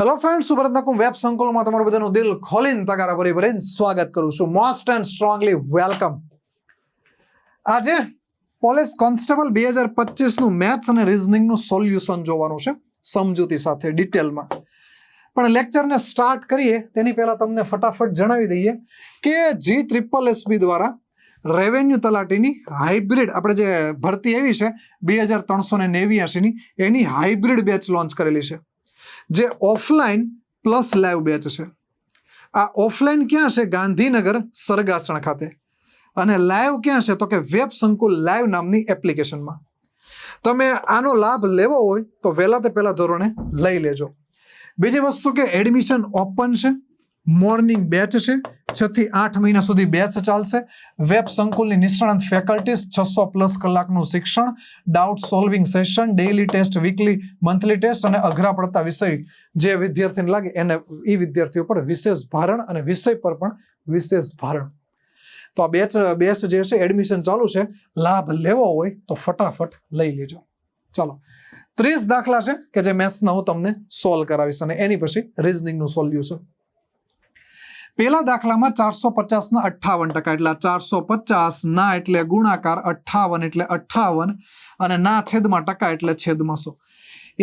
Hello friends, સુબ્રતનાકુમ web સંકુલમાં તમારું બધાનું દિલ ખોલીને તગારા ભરી ભરીને સ્વાગત કરું છું. Most and strongly welcome. આજે પોલીસ કોન્સ્ટેબલ 2025 નું મેથ્સ અને રીઝનિંગનું સોલ્યુશન જોવાનું છે સમજૂતી સાથે ડિટેલમાં. પણ લેક્ચરને સ્ટાર્ટ કરીએ તેની પહેલા તમને ફટાફટ જણાવી દઈએ કે GSSB દ્વારા રેવન્યુ તલાટીની હાઇબ્રિડ આપણે જે ભરતી આવી છે 2389 ની એની હાઇબ્રિડ બેચ લોન્ચ કરેલી છે, જે ઓફલાઈન પ્લસ લાઈવ બેચ છે. આ ઓફલાઈન ક્યાં છે? ગાંધીનગર સરગાસણ ખાતે. અને લાઈવ ક્યાં છે? તો કે વેબ સંકુલ લાઈવ નામની એપ્લિકેશનમાં. તમે આનો લાભ લેવો હોય તો વહેલા તે પહેલા ધોરણે લઈ લેજો. બીજી વસ્તુ કે એડમિશન ઓપન છે, મોર્નિંગ બેચ છે, 6 થી 8 મહિના સુધી બેચ ચાલશે. વેબ સંકુલની નિષ્ણાંત ફેકલ્ટીઝ, 600+ કલાકનું શિક્ષણ, doubt solving session, daily test, weekly monthly test અને અઘરા પડતા વિષય જે વિદ્યાર્થીને લાગે એને એ વિદ્યાર્થીઓ પર વિશેષ ભારણ અને વિષય પર પણ વિશેષ ભારણ. તો આ બેચ જે છે એડમિશન ચાલુ છે, લાભ લેવો હોય તો ફટાફટ લઈ લેજો. ચાલો, 30 દાખલા છે કે જે મેથ્સના હું તમને સોલ્વ કરાવીશ અને એની પછી રીઝનિંગનું સોલ્યુશન. પેલા દાખલામાં 450 ના 58% એટલે 450 ના એટલે ગુણાકાર, 58 એટલે 58 અને ના છેદમાં ટકા એટલે છેદમાં 100.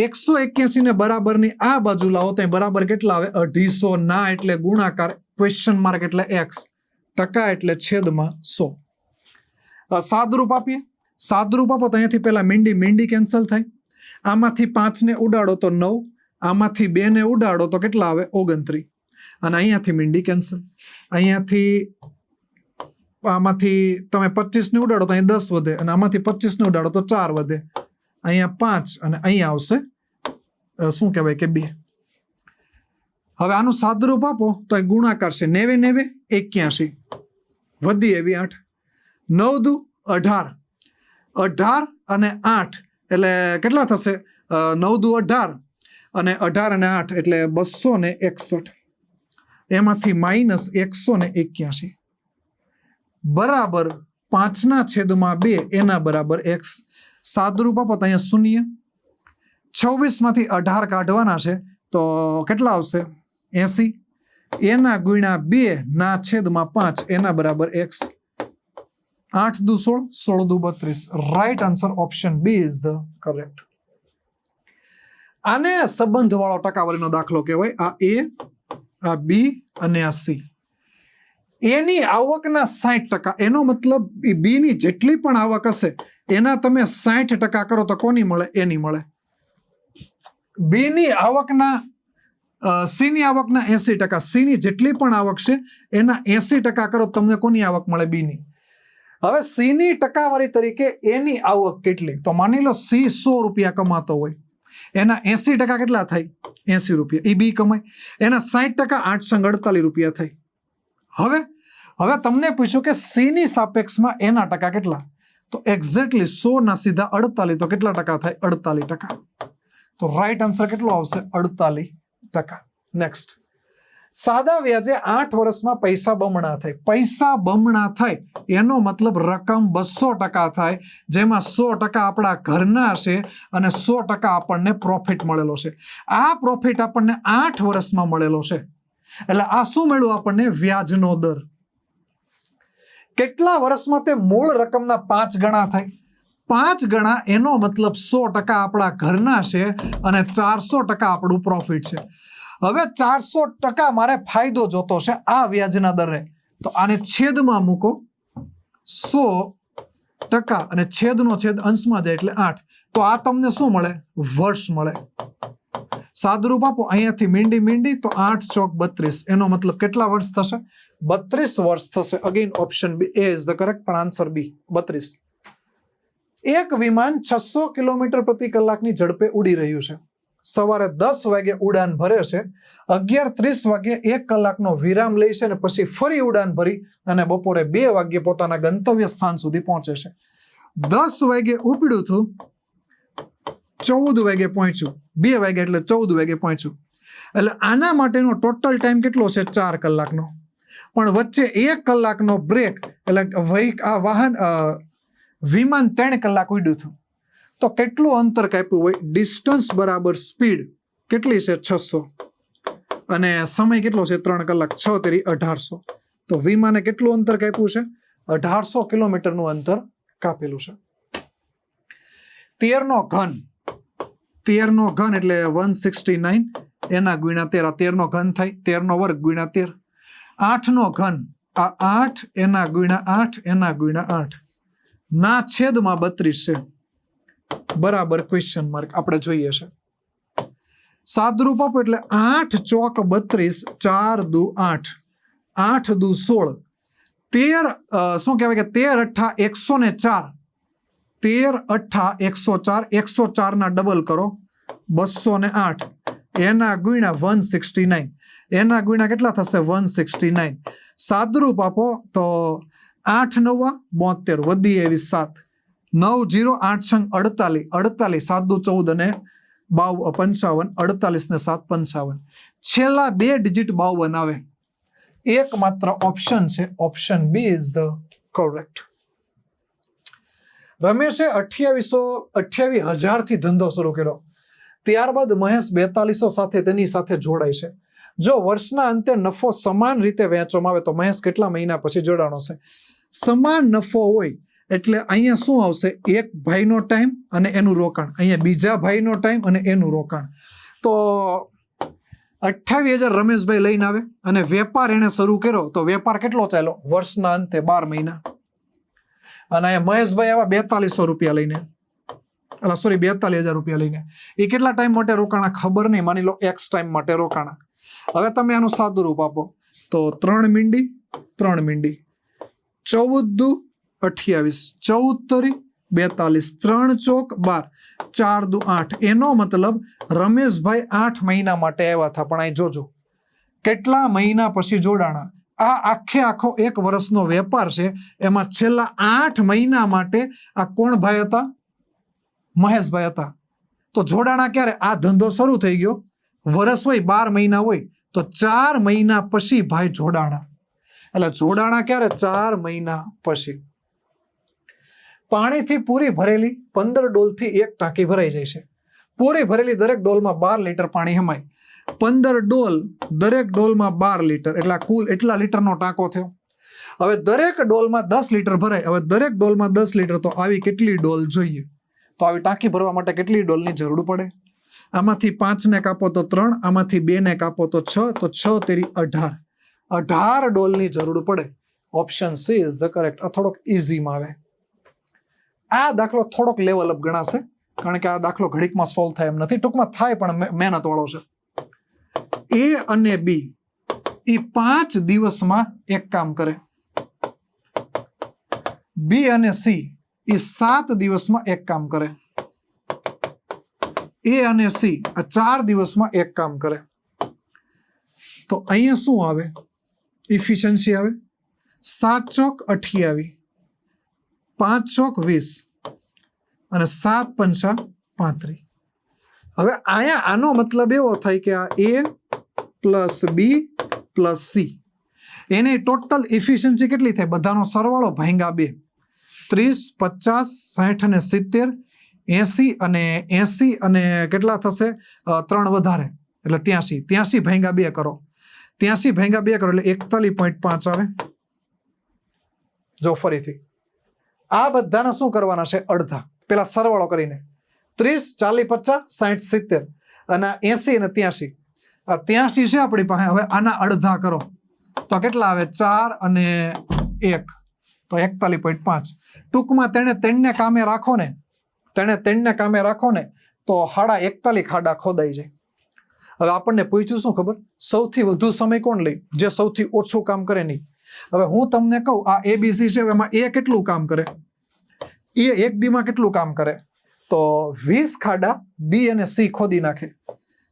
181 ને બરાબરની આ બાજુ લાવો તો બરાબર કેટલા આવે? 250. ના એટલે ગુણાકાર, ક્વેશ્ચન માર્ક એટલે x, ટકા એટલે છેદમાં 100. સાદરૂપ આપીએ. સાદરૂપ આપો તો અહીંયાથી પેલા મીંડી કેન્સલ થાય. આમાંથી 5 ને ઉડાડો તો 9, આમાંથી 2 ને ઉડાડો તો કેટલા આવે? 29. અને અહીંયાથી મીંડી કેન્સલ. અહીંયાથી આમાંથી તમે 25 ને ઉડાડો તો અહીં 10 વધે, અને આમાંથી 25 ને ઉડાડો તો 4 વધે. અહીંયા 5 અને અહીંયા આવશે શું કહેવાય કે 2. હવે આનું સાદરૂપ આપો તો અહીં ગુણાકાર છે. 90 81 વધી એવી 8, 9 દુ 18, 18 અને 8 એટલે કેટલા થશે? 9 દુ 18 અને 18 અને 8 એટલે 261. એમાંથી -181 બરાબર 5/2 એના બરાબર x. સાદરૂપ આપો તો અહીંયા 0. 26 માંથી 18 કાઢવાના છે તો કેટલા આવશે? 80. એના ગુણ્યા 2 ના છેદમાં 5 એના બરાબર x. 8 દુ 16, 16 દુ 32. Right answer option B is the correct. આને સંબંધ વાળો ટકાવારીનો દાખલો કહેવાય. આ a, આ બી અને આ સી. એની આવકના 60%, એનો મતલબ બી ની જેટલી પણ આવક હશે એના તમે 60% કરો તો કોની મળે? એની મળે. બી ની આવકના સી ની આવકના 80%, સી ની જેટલી પણ આવક છે એના 80% કરો તો તમને કોની આવક મળે? બી ની. હવે સી ની ટકાવારી તરીકે એની આવક કેટલી? તો માની લો સી 100 રૂપિયા કમાતો હોય, એના 80% કેટલા થાય? 80 રૂપિયા. એ બી કમાય. એના 60% 848 રૂપિયા થાય. હવે તમને પૂછ્યું કે સી ની સાપેક્ષમાં એના ટકા કેટલા? તો એક્ઝેક્ટલી 100 ના સીધા 48 તો કેટલા ટકા થાય? 48%. તો રાઈટ આન્સર કેટલો આવશે? 48%. નેક્સ્ટ. સાદા વ્યાજે 8 વર્ષમાં પૈસા બમણા થાય. પૈસા બમણા થાય એનો મતલબ રકમ 200% થાય, જેમાં 100% આપણા ઘરના છે અને 100% આપણને પ્રોફિટ મળેલો છે. આ પ્રોફિટ આપણને 8 વર્ષમાં મળેલો છે. એટલે આ શું મળ્યું આપણને? વ્યાજનો દર. કેટલા વર્ષમાં તે મૂળ રકમના 5 ગણા થાય? 5 ગણા એનો મતલબ 100% આપણા ઘરના છે અને 400% આપણું પ્રોફિટ છે. હવે 400% મારે ફાયદો જોતો છે આ વ્યાજના દરે, તો આને છેદમાં મૂકો 100% અને છેદનો છેદ અંશમાં જાય એટલે 8. તો આ તમને શું મળે? વર્ષ મળે. સાદરૂપ આપો. અહીંયાથી મીંડી તો 8 ચોક 32, એનો મતલબ કેટલા વર્ષ થશે? 32 વર્ષ થશે. Again option B A is the correct, પણ આન્સર બી 32. એક વિમાન 600 કિલોમીટર પ્રતિ કલાકની ઝડપે ઉડી રહ્યું છે. સવારે 10 વાગે ઉડાન ભરે છે, 11:30 વાગે 1 કલાકનો વિરામ લે છે અને પછી ફરી ઉડાન ભરી અને બપોરે 2 વાગે પોતાના ગંતવ્ય સ્થાન સુધી પહોંચે છે. 10 વાગે ઉપડ્યું હતું, 14 વાગે પહોંચ્યું, 2 વાગે એટલે 14 વાગે પહોંચ્યું. એટલે આના માટેનો ટોટલ ટાઈમ કેટલો છે? 4 કલાકનો. પણ વચ્ચે 1 કલાકનો બ્રેક, એટલે વિમાન 3 કલાક ઉડ્યું હતું. તો કેટલું અંતર કાપ્યું હોય? ડિસ્ટન્સ બરાબર સ્પીડ કેટલી છે? 600. અને સમય કેટલો છે 3 કલાક 6 તેરી 1800. તો વિમાને કેટલું અંતર કાપ્યું છે? 1800 કિલોમીટરનું અંતર કાપેલું છે. 13 નો ઘન, 13 નો ઘન એટલે 169 એના ગુણ્યા 13, 13 નો ઘન થાય 13 નો વર્ગ ગુણ્યા 13. 8 નો ઘન, આ 8 એના ગુણ્યા 8 એના ગુણ્યા 8 ના છેદમાં 32 છે, બરાબર ક્વેશ્ચન માર્ક આપણે જોઈએ છે. સાદરૂપ આપો એટલે 8 ચોક 32, 4 દુ 8, 8 દુ 16, 13 શું કહેવાય કે 13 8 104, 13 8 104, 104 ના ડબલ કરો 208 એના ગુણ્યા 169, એના ગુણ્યા કેટલા થશે 169. સાદરૂપ આપો તો 8 9 72 વધી એવી 7, 9 0 8 સંગ 48, 48 7 દુ 14 અને 55, 48 ને 7 55. છેલ્લા 2 ડિજિટ 52 આવે. એકમાત્ર ઓપ્શન છે option B is the correct. રમેશે 28,000 થી ધંધો શરૂ કર્યો. ત્યારબાદ મહેશ 4200 સાથે તેની સાથે જોડાય છે. જો વર્ષના અંતે નફો સમાન રીતે વહેંચવામાં આવે તો મહેશ કેટલા મહિના પછી જોડાણો છે? સમાન નફો હોય એટલે અહીંયા શું આવશે? એક ભાઈનો ટાઈમ અને એનું રોકાણ, અહીંયા બીજા ભાઈનો ટાઈમ અને એનું રોકાણ. તો 28,000 રમેશભાઈ લઈને આવે અને વેપાર એને શરૂ કર્યો તો વેપાર કેટલો ચાલ્યો? વર્ષના અંતે 12 મહિના. અને અહીંયા મહેશભાઈ આવા 4200 રૂપિયા લઈને, 42,000 રૂપિયા લઈને, એ કેટલા ટાઈમ માટે રોકાણા ખબર નહીં, માની લો એક્સ ટાઈમ માટે રોકાણા. હવે તમે આનું સાદું રૂપ આપો તો 3 મીંડી 3 મીંડી, 14 દુ 28, 14 તરી 42, 3 ચોક 12, 4 દુ 8. એનો મતલબ રમેશભાઈ 8 મહિના માટે આવ્યા હતા, પણ અહીં જોજો કેટલા મહિના પછી જોડાણા. આ આખો 1 વર્ષનો વેપાર છે, એમાં છેલ્લા 8 મહિના માટે આ કોણ ભાઈ હતા? મહેશભાઈ હતા. તો જોડાણા ક્યારે? આ ધંધો શરૂ થઈ ગયો, વર્ષ હોય 12 મહિના હોય તો 4 મહિના પછી ભાઈ જોડાણા. એટલે જોડાણા ક્યારે? 4 મહિના પછી. પાણીથી પૂરી ભરેલી 15 ડોલથી એક ટાંકી ભરાઈ જાય છે. પૂરી ભરેલી દરેક ડોલમાં 12 લીટર પાણી હમાય. 15 ડોલ, દરેક ડોલમાં 12 લીટર, એટલે કુલ એટલા લીટરનો ટાંકો થયો. હવે દરેક ડોલમાં 10 લીટર ભરાય. હવે દરેક ડોલમાં 10 લીટર, તો આવી કેટલી ડોલ જોઈએ? તો આવી ટાંકી ભરવા માટે કેટલી ડોલની જરૂર પડે? આમાંથી 5 ને કાપો તો 3, આમાંથી 2 ને કાપો તો 6, તો 6 તેરી 18, 18 ડોલની જરૂર પડે. Option C is the correct. આ થોડોક ઇઝીમાં આવે. આ દાખલો થોડોક લેવલ અપ ગણાશે, કારણ કે આ દાખલો ઘડીકમાં સોલ્વ થાય એમ નથી. ટૂંકમાં થાય પણ મહેનત વાળો છે. એ અને બી એ 5 દિવસમાં એક કામ કરે. બી અને સી એ 7 દિવસમાં એક કામ કરે. એ અને સી આ 4 દિવસમાં એક કામ કરે. તો અહીંયા શું આવે? ઇફિશિયન્સી આવે 7 ચોક 28, 5 ચોક 20 અને 7 પંચા 35. હવે અહીંયા આનો મતલબ એવો થાય કે આ એ પ્લસ બી પ્લસ સી, એની ટોટલ ઇફિશિયન્સી કેટલી થાય? બધાનો સરવાળો ભાંગા 2, 30 50 60 અને 70, 80 અને 80 અને કેટલા થશે? 3 વધારે એટલે 83, 83 ભાંગા 2 કરો, 83 ભાંગા 2 કરો એટલે 41.5 આવે. જો ફરીથી આ બધાના શું કરવાના છે? અડધા. પેલા સરવાળો કરીને 30 40 50 60 70 અને 80 અને 83. આ 83 છે આપણી પાસે. હવે આના અડધા કરો તો કેટલા આવે? 4 અને 1 તો 41.5. ટૂંકમાં તેને 3ને કામે રાખો ને, તેને 3ને કામે રાખો ને તો 41 ખાડા ખોદાઈ જાય. હવે આપણને પૂછ્યું શું ખબર? સૌથી વધુ સમય કોણ લે? જે સૌથી ઓછું કામ કરે નહીં. હવે હું તમને કહું આ એબીસી છે, એમાં એ કેટલું કામ કરે? એ એક દીમાં કેટલું કામ કરે? તો 20 ખાડા બી અને સી ખોદી નાખે.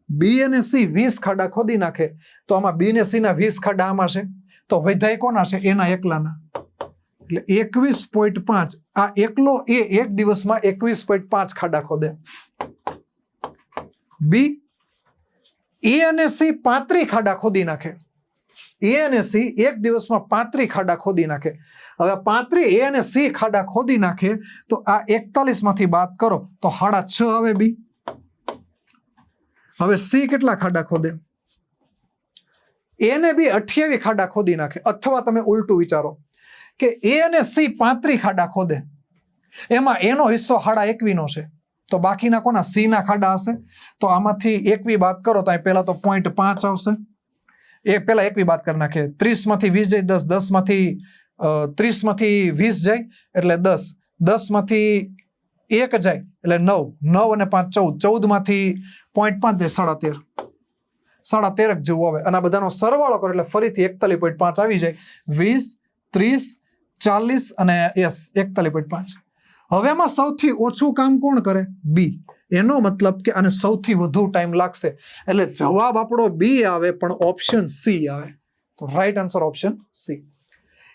બી અને સી 20 ખાડા ખોદી નાખે તો આમાં બી ને સી ના 20 ખાડા આમાં છે, તો વૈધાય કોના છે? એના એકલાના. એટલે 21.5. આ એકલો એ એક દિવસમાં 21.5 ખાડા ખોદે. બી એ અને સી 35 ખાડા ખોદી નાખે. એ અને સી એક દિવસમાં 35 ખાડા ખોદી નાખે. હવે 35 એ અને સી ખાડા ખોદી નાખે તો આ 41 માંથી બાદ કરો તો 6.5 આવે બી. હવે સી કેટલા ખાડા ખોદે? A ને B 28 ખાડા ખોદી નાખે, અથવા તમે ઉલટું વિચારો કે A અને C 35 ખાડા ખોદે, એમાં A નો હિસ્સો 21.5 છે, તો બાકીના કોના? C ના ખાડા હશે. તો આમાંથી 21 બાદ કરો તો પહેલા તો 0.5 આવશે. એ પહેલા 21 બાદ કરી નાખે. 30 માંથી 20 જાય 10, 10 માંથી 30 માંથી 20 જાય એટલે 10, 10 માંથી 1 જાય એટલે 9, 9 અને 5 14, 14 માંથી 0.5 જાય 13.5, 13.5 જેવું આવે. અને આ બધાનો સરવાળો કરો એટલે ફરીથી 41.5 આવી જાય. 20, 30, 40 અને યસ 41.5. હવે આમાં સૌથી ઓછું કામ કોણ કરે? બી. એનો મતલબ કે આને સૌથી વધુ ટાઈમ લાગશે, એટલે જવાબ આપણો બી આવે, પણ ઓપ્શન સી આવે. તો રાઈટ આન્સર ઓપ્શન સી.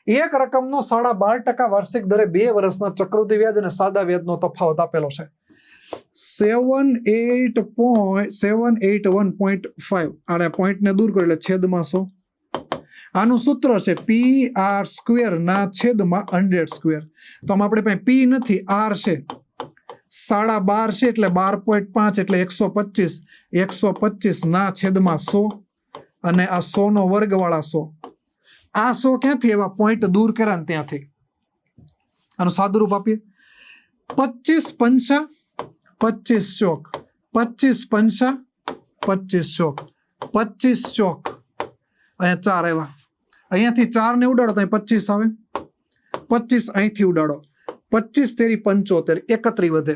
એક રકમનો 12.5% વાર્ષિક દરે 2 વર્ષના ચક્રવૃદ્ધિ વ્યાજ અને સાદા વ્યાજનો તફાવત આપેલો છે 781.5. આને પોઈન્ટને દૂર કરી એટલે છેદમાં 100. આનું સૂત્ર છે PR² ના છેદમાં 100². તો આમાં આપણે પાસે P નથી, R છે. 12.5 છે એટલે 12.5 એટલે 125, 125 ના છેદમાં 100, અને આ 100 નો વર્ગ વાળા 100. આ 100 ક્યાંથી? એવા પોઈન્ટ દૂર કર્યા ને ત્યાંથી. આનું સાદુરૂપ આપીએ. 25 પંચા 25 ચોક, 25 પંચા 25 ચોક, 25 ચોક, અહીંયા 4 આવ્યા. અહીંયાથી 4 ને ઉડાડો તો અહીં 25 આવે. 25 અહીંથી ઉડાડો, 25 તેરી 75, 31 વધે.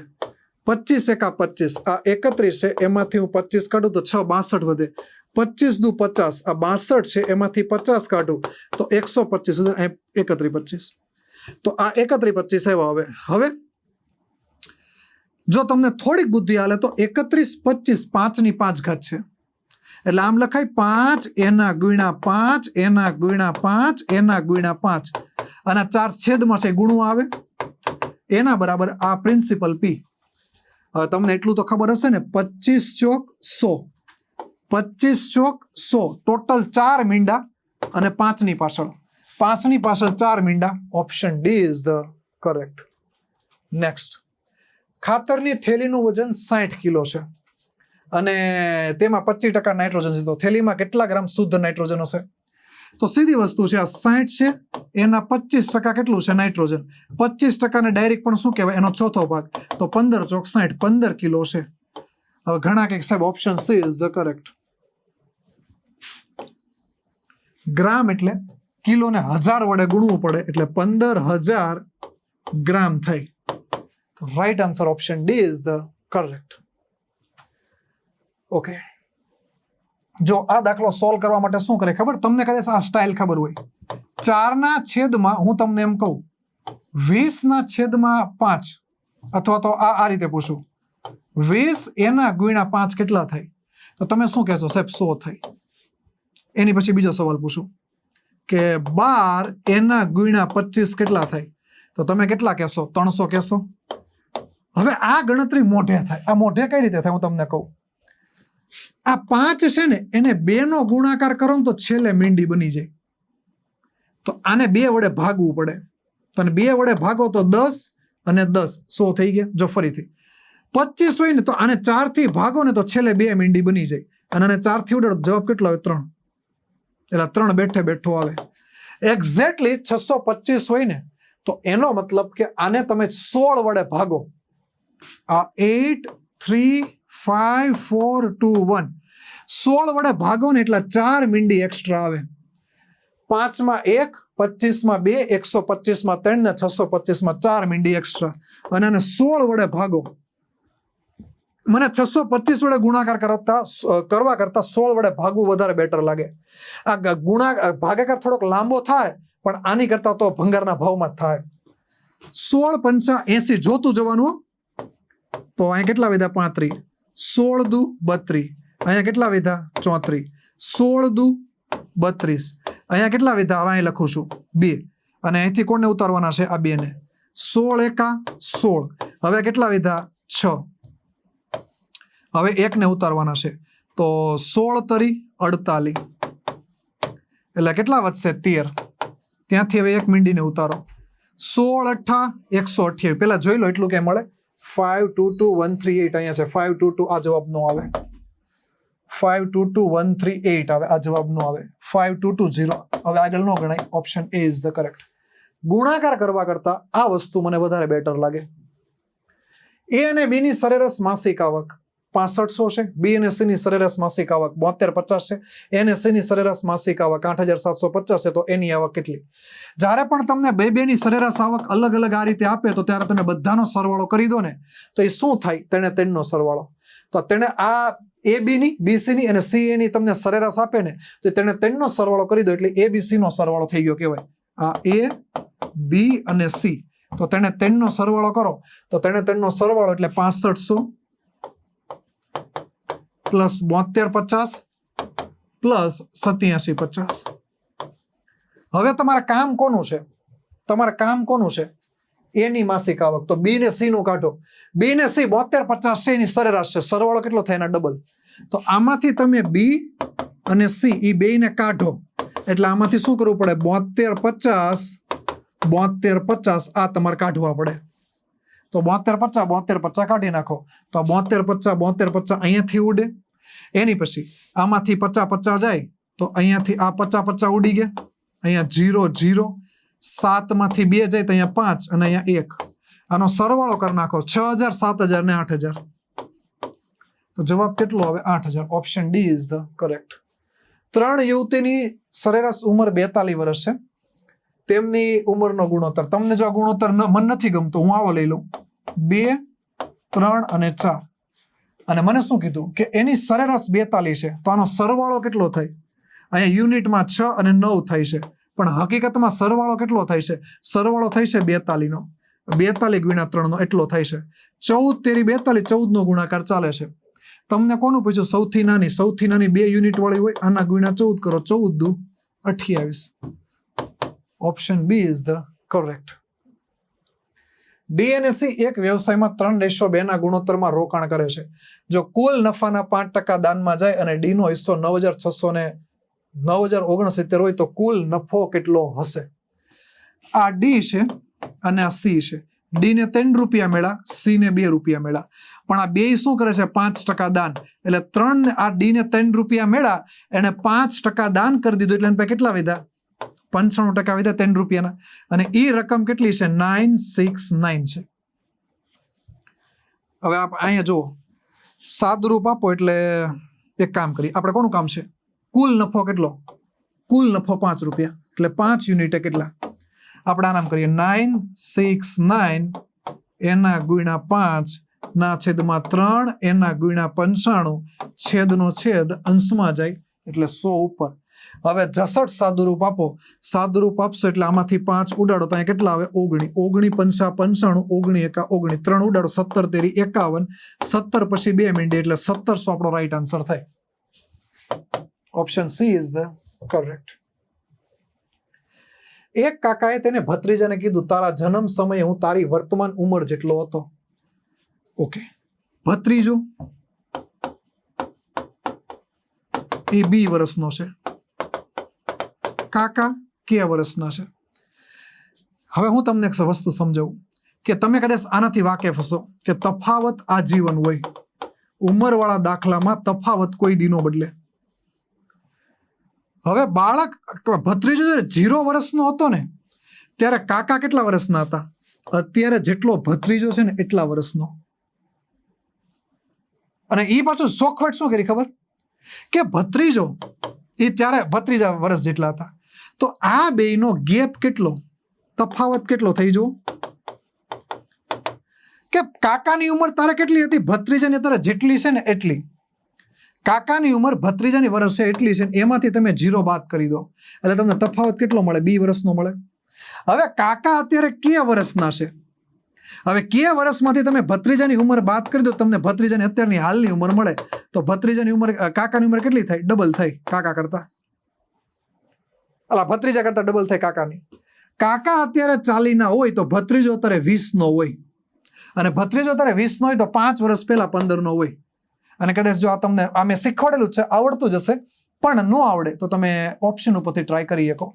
25 એકા 25, આ 31 છે, એમાંથી હું 25 કાઢું તો 6 62 વધે. 25 દુ 50, આ 62 છે, એમાંથી 50 કાઢું તો 125 વધે. 31 25, તો આ 31 25 આવ્યા. હવે જો તમને થોડીક બુદ્ધિ હાલે તો 31 25 5 ની 5 ઘાત છે, એટલે આમ લખાય 5 એના ગુણ્યા 5 એના ગુણ્યા 5 એના ગુણ્યા 5, અને 4 છેદમાં છે, ગુણવું આવે, એના બરાબર આ પ્રિન્સિપલ P. હવે તમને એટલું તો ખબર હશે ને, 25 ચોક 100, 25 ચોક 100, ટોટલ 4 મીંડા, અને 5 ની પાછળ 4 મીંડા. Option D is the correct. Next, ખાતરની થેલીનું વજન 60 કિલો છે અને તેમાં 25% નાઇટ્રોજન છે, તો થેલીમાં કેટલા ગ્રામ શુદ્ધ નાઇટ્રોજન હશે? તો સીધી વસ્તુ છે, આ 60 છે, એના 25% કેટલું છે? નાઇટ્રોજન. 25% ને ડાયરેક્ટ પણ શું કહેવાય? એનો ચોથો ભાગ, તો 15 ચોક 60, 15 કિલો છે. હવે ઘણા કે સાહેબ option C is the correct. Gram એટલે કિલોને 1000 વડે ગુણવું પડે, એટલે 15,000 ગ્રામ થાય. તો right answer option D is the correct. Okay, જો આ દાખલો સોલ્વ કરવા માટે શું કરે ખબર? તમને કદાચ આ સ્ટાઇલ ખબર હોય. 4 ના છેદમાં, હું તમને એમ કહું 20 ના છેદમાં 5, અથવા તો આ રીતે પૂછું 20 એના ગુણ્યા 5 કેટલા થાય? તો તમે શું કહેશો? સાહેબ 100 થાય. એની પછી બીજો સવાલ પૂછું કે 12 એના ગુણ્યા 25 કેટલા થાય? તો તમે કેટલા કહેશો? 300 કહેશો. હવે આ ગણતરી મોઢે થાય. આ મોઢે કઈ રીતે થાય હું તમને કહું. આ 5 છે ને, એને 2 નો ગુણાકાર કરો ને તો છેલ્લે મીંડી બની જાય. તો આને 2 વડે ભાગવું પડે, અને 2 વડે ભાગો તો 10 અને 10 100 થઈ ગયા. જો ફરીથી 25 હોય ને તો આને 4 થી ભાગો ને તો છેલ્લે 2 મીંડી બની જાય, અને આને 4 થી ઉડાડો જવાબ કેટલો આવે? 3. એટલે 3 બેઠે બેઠો આવે. એક્ઝેક્ટલી 625 હોય ને તો એનો મતલબ કે આને તમે 16 વડે ભાગો. આ 8 3 5 4 2 1, 16 વડે ભાગો ને એટલે 4 મીંડી એક્સ્ટ્રા આવે. 5 માં 1, 25 માં 2, 125 માં 3 ને 625 માં 4 મીંડી એક્સ્ટ્રા, અને આને 16 વડે ભાગો. મને 625 વડે ગુણાકાર કરવા કરતા 16 વડે ભાગવું વધારે બેટર લાગે. આ ભાગાકાર થોડોક લાંબો થાય, પણ આની કરતા તો ભંગારના ભાવમાં જ થાય. 16 પંચા 80 જોતું જવાનું. તો અહીંયા કેટલા વધ્યા? 35. 16 દુ 32. અહીંયા કેટલા વધ્યા? 34. 16 દુ 32. અહીંયા કેટલા વધ્યા? અહીં લખું છું 2, અને અહીંથી કોને ઉતારવાના છે? આ 2 ને. 16 એકા 16. હવે કેટલા વધ્યા? 6. હવે 1 ને ઉતારવાના છે, તો 16 તરી 48, એટલે કેટલા વધશે? 13. ત્યાંથી હવે 1 મીંડીને ઉતારો. 16 અઠ્ઠા 128. પેલા જોઈ લો એટલું ક્યાં મળે? 5 2 2 1 3 8. અહીંયા છે 5 2 2. આ જવાબ નો આવે. 522138 આવે, આ જવાબ નો આવે. 5220 હવે આગળ નો ગણાય. Option A is the correct. ગુણાકાર કરવા કરતા આ વસ્તુ મને વધારે બેટર લાગે. એ અને બી ની સરેરાશ માસિક આવક 6500 છે. બી અને સી ની સરેરાશ માસિક આવક 7250 છે. એ અને સી ની સરેરાશ માસિક આવક 8750 છે. તો એની આવક કેટલી? જ્યારે પણ તમને બે ની સરેરાશ આવક અલગ અલગ આ રીતે આપે તો ત્યારે તમે બધાનો સરવાળો કરી દો ને તો એ શું થાય? તેને તેનો સરવાળો. તો તેને આ એ બી ની, બી સી ની અને સી એ ની તમને સરેરાશ આપે ને તો તેને તેનો સરવાળો કરી દો એટલે એ બી સી નો સરવાળો થઈ ગયો કહેવાય. આ એ બી અને સી, તો તેને તેનો સરવાળો કરો તો તેને તેનો સરવાળો એટલે 6500 પ્લસ 7250 પ્લસ 8750. હવે તમારે કામ કોનું છે? તમારે કામ કોનું છે? એની માસિક આવક. તો બી ને સી નું કાઢો. બી ને સી 7250 છે એની સરેરાશ છે. સરવાળો કેટલો થાય? એના ડબલ. તો આમાંથી તમે બી અને સી એ બે ને કાઢો એટલે આમાંથી શું કરવું પડે? 7250 આ તમારે કાઢવા પડે. તો 7250 કાઢી નાખો તો 7250 અહીંયાથી ઉડે. એની પછી આમાંથી 50 જાય તો અહીંયાથી આ 50 ઉડી ગયા. અહીંયા 0 0 7 માંથી 2 જાય તો અહીંયા 5 અને અહીંયા 1. આનો સરવાળો કરી નાખો 6000 7000 ને 8000. તો જવાબ કેટલો આવે? 8000. Option D is the correct. 3 યુવતીની સરેરાશ ઉંમર 42 વર્ષ છે. તેમની ઉંમરનો ગુણોત્તર. તમને જો આ ગુણોત્તર મન નથી ગમતો હું આવો લઈ લઉં 2 3 અને 4 અને મને શું કીધું કે એની સરેરાશ 42 છે તો આનો સરવાળો કેટલો થાય? અહીંયા યુનિટમાં 6 અને 9 થાય છે પણ હકીકતમાં સરવાળો કેટલો થાય છે? સરવાળો થાય છે 42 નો. 42 ગુણ્યા 3 નો એટલો થાય છે. 14 તેરી 42 14 નો ગુણાકાર ચાલે છે. તમને કોનું પૂછ્યું? સૌથી નાની 2 યુનિટ વાળી હોય આના ગુણ્યા 14 કરો 14 દુ 28. Option B is the correct. D અને સી એક વ્યવસાયમાં 3:2 ના ગુણોત્તરમાં રોકાણ કરે છે. જો કુલ નફાના 5% દાનમાં જાય અને ડી નો હિસ્સો 9669 હોય તો કુલ નફો કેટલો હશે? આ ડી છે અને આ સી છે. ડી ને 3 રૂપિયા મળ્યા, સી ને 2 રૂપિયા મળ્યા. પણ આ બે શું કરે છે? 5% દાન. એટલે 3 આ ડી ને 3 રૂપિયા મળ્યા એને 5% દાન કરી દીધું એટલે એના પાસે કેટલા વધ્યા? 95% વધ્યા 3 રૂપિયાના. અને એ રકમ કેટલી છે? 969 છે. હવે અહીંયા જુઓ સાદુરૂપ આપો એટલે એક કામ કરીએ. આપણે કોનું કામ છે? કુલ નફો કેટલો? કુલ નફો 5 રૂપિયા એટલે 5 યુનિટે કેટલા? આપણે આ નામ કરીએ 969 એના ગુણ્યા 5 ના છેદમાં 3 એના ગુણ્યા 95 છેદનો છેદ અંશમાં જાય એટલે 100 ઉપર. હવે 66 સાદુરૂપ આપો. સાદુરૂપ આપશો એટલે આમાંથી 5 ઉડાડો તો અહીંયા કેટલા આવે? 19 19 5 95 19 1 19 3 ઉડાડો 17 તેરી 51 17 પછી 2 મીંડી એટલે 1700 આપણો રાઈટ આન્સર થાય. Option C is the correct. એક કાકાએ તેને ભત્રીજાને કીધું તારા જન્મ સમયે હું તારી વર્તમાન ઉંમર જેટલો હતો. ઓકે, ભત્રીજો એ 2 વર્ષનો છે, કાકા કે વર્ષના છે. હવે હું તમને એક વસ્તુ સમજાવું કે તમે કદાચ આનાથી વાકેફ હશો કે તફાવત આજીવન હોય. ઉંમરવાળા દાખલામાં તફાવત કોઈ દીનો બદલે. હવે બાળક ભત્રીજો 0 વર્ષનો હતો ને ત્યારે કાકા કેટલા વર્ષના હતા? અત્યારે જેટલો ભત્રીજો છે ને એટલા વર્ષનો. અને એ પાછું શોખવટ શું કરી ખબર? કે ભત્રીજો એ ત્યારે ભત્રીજા વર્ષ જેટલા હતા. તો આ બેયનો ગેપ કેટલો, તફાવત કેટલો થઈ જો કે કાકાની ઉંમર તારે કેટલી હતી? ભત્રીજાની તારે જેટલી છે ને એટલી. કાકાની ઉંમર ભત્રીજાની વર્ષ છે એટલી છે એમાંથી તમે 0 બાદ કરી દો એટલે તમને તફાવત કેટલો મળે? 2 વર્ષનો મળે. હવે કાકા અત્યારે કે વર્ષના છે. હવે કે વર્ષમાંથી તમે ભત્રીજાની ઉંમર બાદ કરી દો તમને ભત્રીજાની અત્યારની હાલની ઉંમર મળે. તો ભત્રીજાની ઉંમર કાકાની ઉંમર કેટલી થાય? ડબલ થાય કાકા કરતા. ભત્રીજા કરતા ડબલ થાય કાકાની. કાકા અત્યારે 40 ના હોય તો ભત્રીજો અત્યારે 20 નો હોય અને ભત્રીજો અત્યારે 20 નો હોય તો 5 વર્ષ પહેલા 15 નો હોય. અને કદાચ જો આ તમને આ મેં શીખવાડેલું છે આવડતું જ હશે પણ ન આવડે તો તમે ઓપ્શન ઉપરથી ટ્રાય કરી શકો.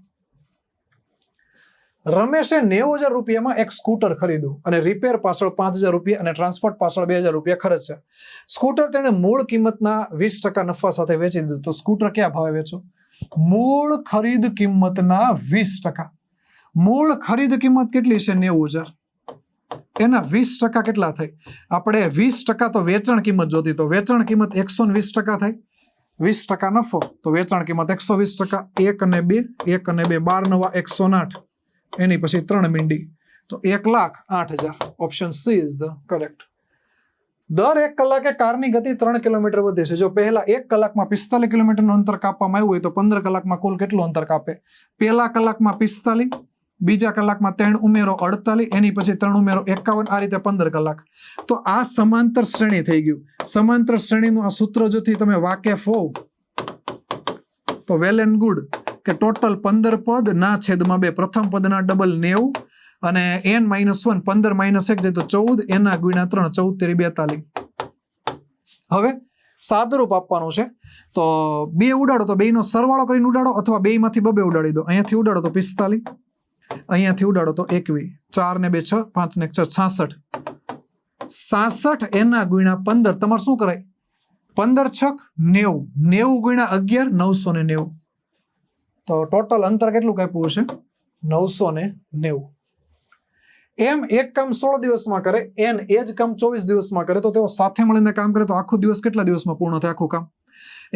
રમેશે 90,000 રૂપિયામાં એક સ્કૂટર ખરીદ્યું અને રિપેર પાછળ 5,000 રૂપિયા અને ટ્રાન્સપોર્ટ પાછળ 2,000 રૂપિયા ખર્ચ છે. સ્કૂટર તેણે મૂળ કિંમતના 20% નફા સાથે વેચી દીધું. તો સ્કૂટર કયા ભાવે વેચો? મૂળ ખરીદ કિંમતના 20%. મૂળ ખરીદ કિંમત કેટલી છે? 90,000. એના 20% કેટલા થાય? આપણે 20% તો વેચાણ કિંમત જોતી, તો વેચાણ કિંમત 120% થાય. 20% નફો તો વેચાણ કિંમત 120%. 1 અને 2, 1 અને 2, 12 નવા 108. એની પછી 3 મીંડી તો 1,08,000. Option C is the correct. દર 1 કલાકે કારની ગતિ 3 કિલોમીટર વધે છે. જો પહેલા 1 કલાકમાં 45 કિલોમીટરનું અંતર કાપવામાં આવ્યું હોય તો 15 કલાકમાં કુલ કેટલું અંતર કાપે? પહેલા કલાકમાં 45, બીજા કલાકમાં 3 ઉમેરો 48, એની પછી 3 ઉમેરો 51, આ રીતે 15 કલાક. તો આ સમાંતર શ્રેણી થઈ ગયું. સમાંતર શ્રેણીનું આ સૂત્ર જોથી તમે વાકેફ હોવ તો વેલ એન્ડ ગુડ કે ટોટલ 15 પદ ના છેદમાં 2, પ્રથમ પદના ડબલ 90 અને n - 1, 15 - 1 જાય તો 14, એના ગુણ્યા 3, 14 - 42. હવે સાદુરૂપ આપવાનું છે તો 2 ઉડાડો તો 2 નો સરવાળો કરીને ઉડાડો, અથવા 2 માંથી 2 ઉડાડી દો. અહીંયાથી ઉડાડો તો 45, અહીંયાથી ઉડાડો તો 21, 4 ને 2 6, 5 ને 6 66. 66 એના ગુણ્યા 15. તમારે શું કરાય? 15 6 90, 90 ગુણ્યા 11 990. તો ટોટલ અંતર કેટલું કાપ્યું છે? 990. એમ એક કામ 16 દિવસમાં કરે, એન એ જ કામ 24 દિવસમાં કરે, તો તેઓ સાથે મળીને કામ કરે તો આખો દિવસ કેટલા દિવસમાં પૂર્ણ થાય આખું કામ?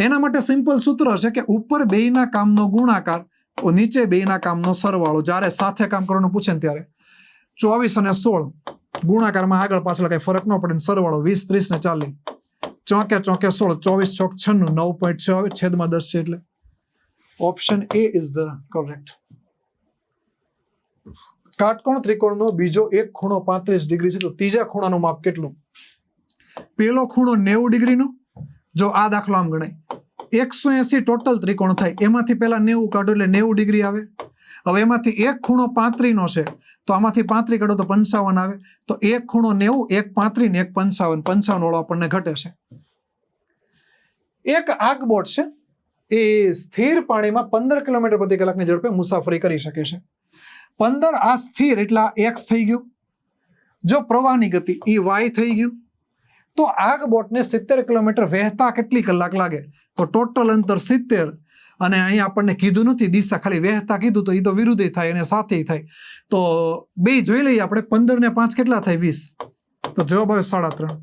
એના માટે સિમ્પલ સૂત્ર છે કે ઉપર બેયના કામનો ગુણાકાર, નીચે બેયના કામનો સરવાળો. જ્યારે સાથે કામ કરવાનું પૂછે ને ત્યારે 24 અને 16 ગુણાકારમાં આગળ પાછળ કઈ ફરક ન પડે, સરવાળો 20 30 ને 40, ચોકે ચોકે 16, 24 ચોક 96, 9.6 આવે, છેદમાં 10 છે. એટલે option A is the correct. કાટકોણ ત્રિકોણનો બીજો એક ખૂણો 35 ડિગ્રી છે, તો ત્રીજા ખૂણાનું માપ કેટલું? પેલો ખૂણો 90 ડિગ્રીનો. જો આ દાખલો આમ ગણાય, 180 ટોટલ ત્રિકોણ થાય, એમાંથી પેલા 90 કાઢો એટલે 90 ડિગ્રી આવે. હવે એમાંથી એક ખૂણો 35 નો છે, તો આમાંથી 35 કાઢો તો 55 આવે. તો એક ખૂણો 90, એક 35 ને એક 55, 55 વાળો આપણને ઘટે છે. એક આગબોટ છે, એ સ્થિર પાણીમાં 15 કિલોમીટર પ્રતિ કલાકની ઝડપે મુસાફરી કરી શકે છે. 15 આ સ્થિર એટલે x થઈ ગયું. જો પ્રવાહની ગતિ એ y થઈ ગયું. તો આગબોટને 70 કિલોમીટર વહેતા કેટલી કલાક લાગે? તો ટોટલ અંતર 70, અને અહીંયા આપણને કીધું નથી દિશા, ખાલી વહેતા કીધું, તો એ તો વિરુદ્ધ થાય અને સાથે થાય. તો બે જોઈ લઈએ આપણે. 15 ને 5 કેટલા થાય? 20. તો જવાબ આવે 3.5.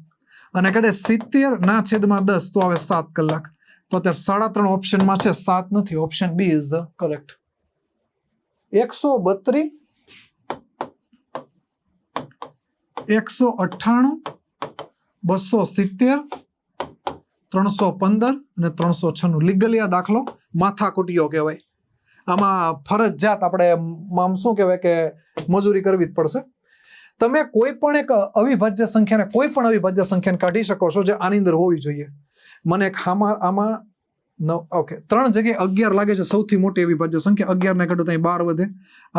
અને કદાચ 70 ના છેદમાં 10 તો આવે 7 કલાક. તો અત્યારે 3.5 ઓપ્શનમાં છે, 7 નથી. Option B is the correct. 132, 198, 270, 315 અને 396. લીગલી આ દાખલો માથાકૂટીઓ કહેવાય. આમાં ફરજિયાત આપણે શું કહેવાય કે મજૂરી કરવી જ પડશે. તમે કોઈ પણ એક અવિભાજ્ય સંખ્યાને કાઢી શકો છો જે આની અંદર હોવી જોઈએ. મને એક આમાં ઓકે 3 જગ્યાએ 11 લાગે છે સૌથી મોટી અવિભાજ્ય સંખ્યા. 11 ને કાઢો તો અહીં 12 વધે,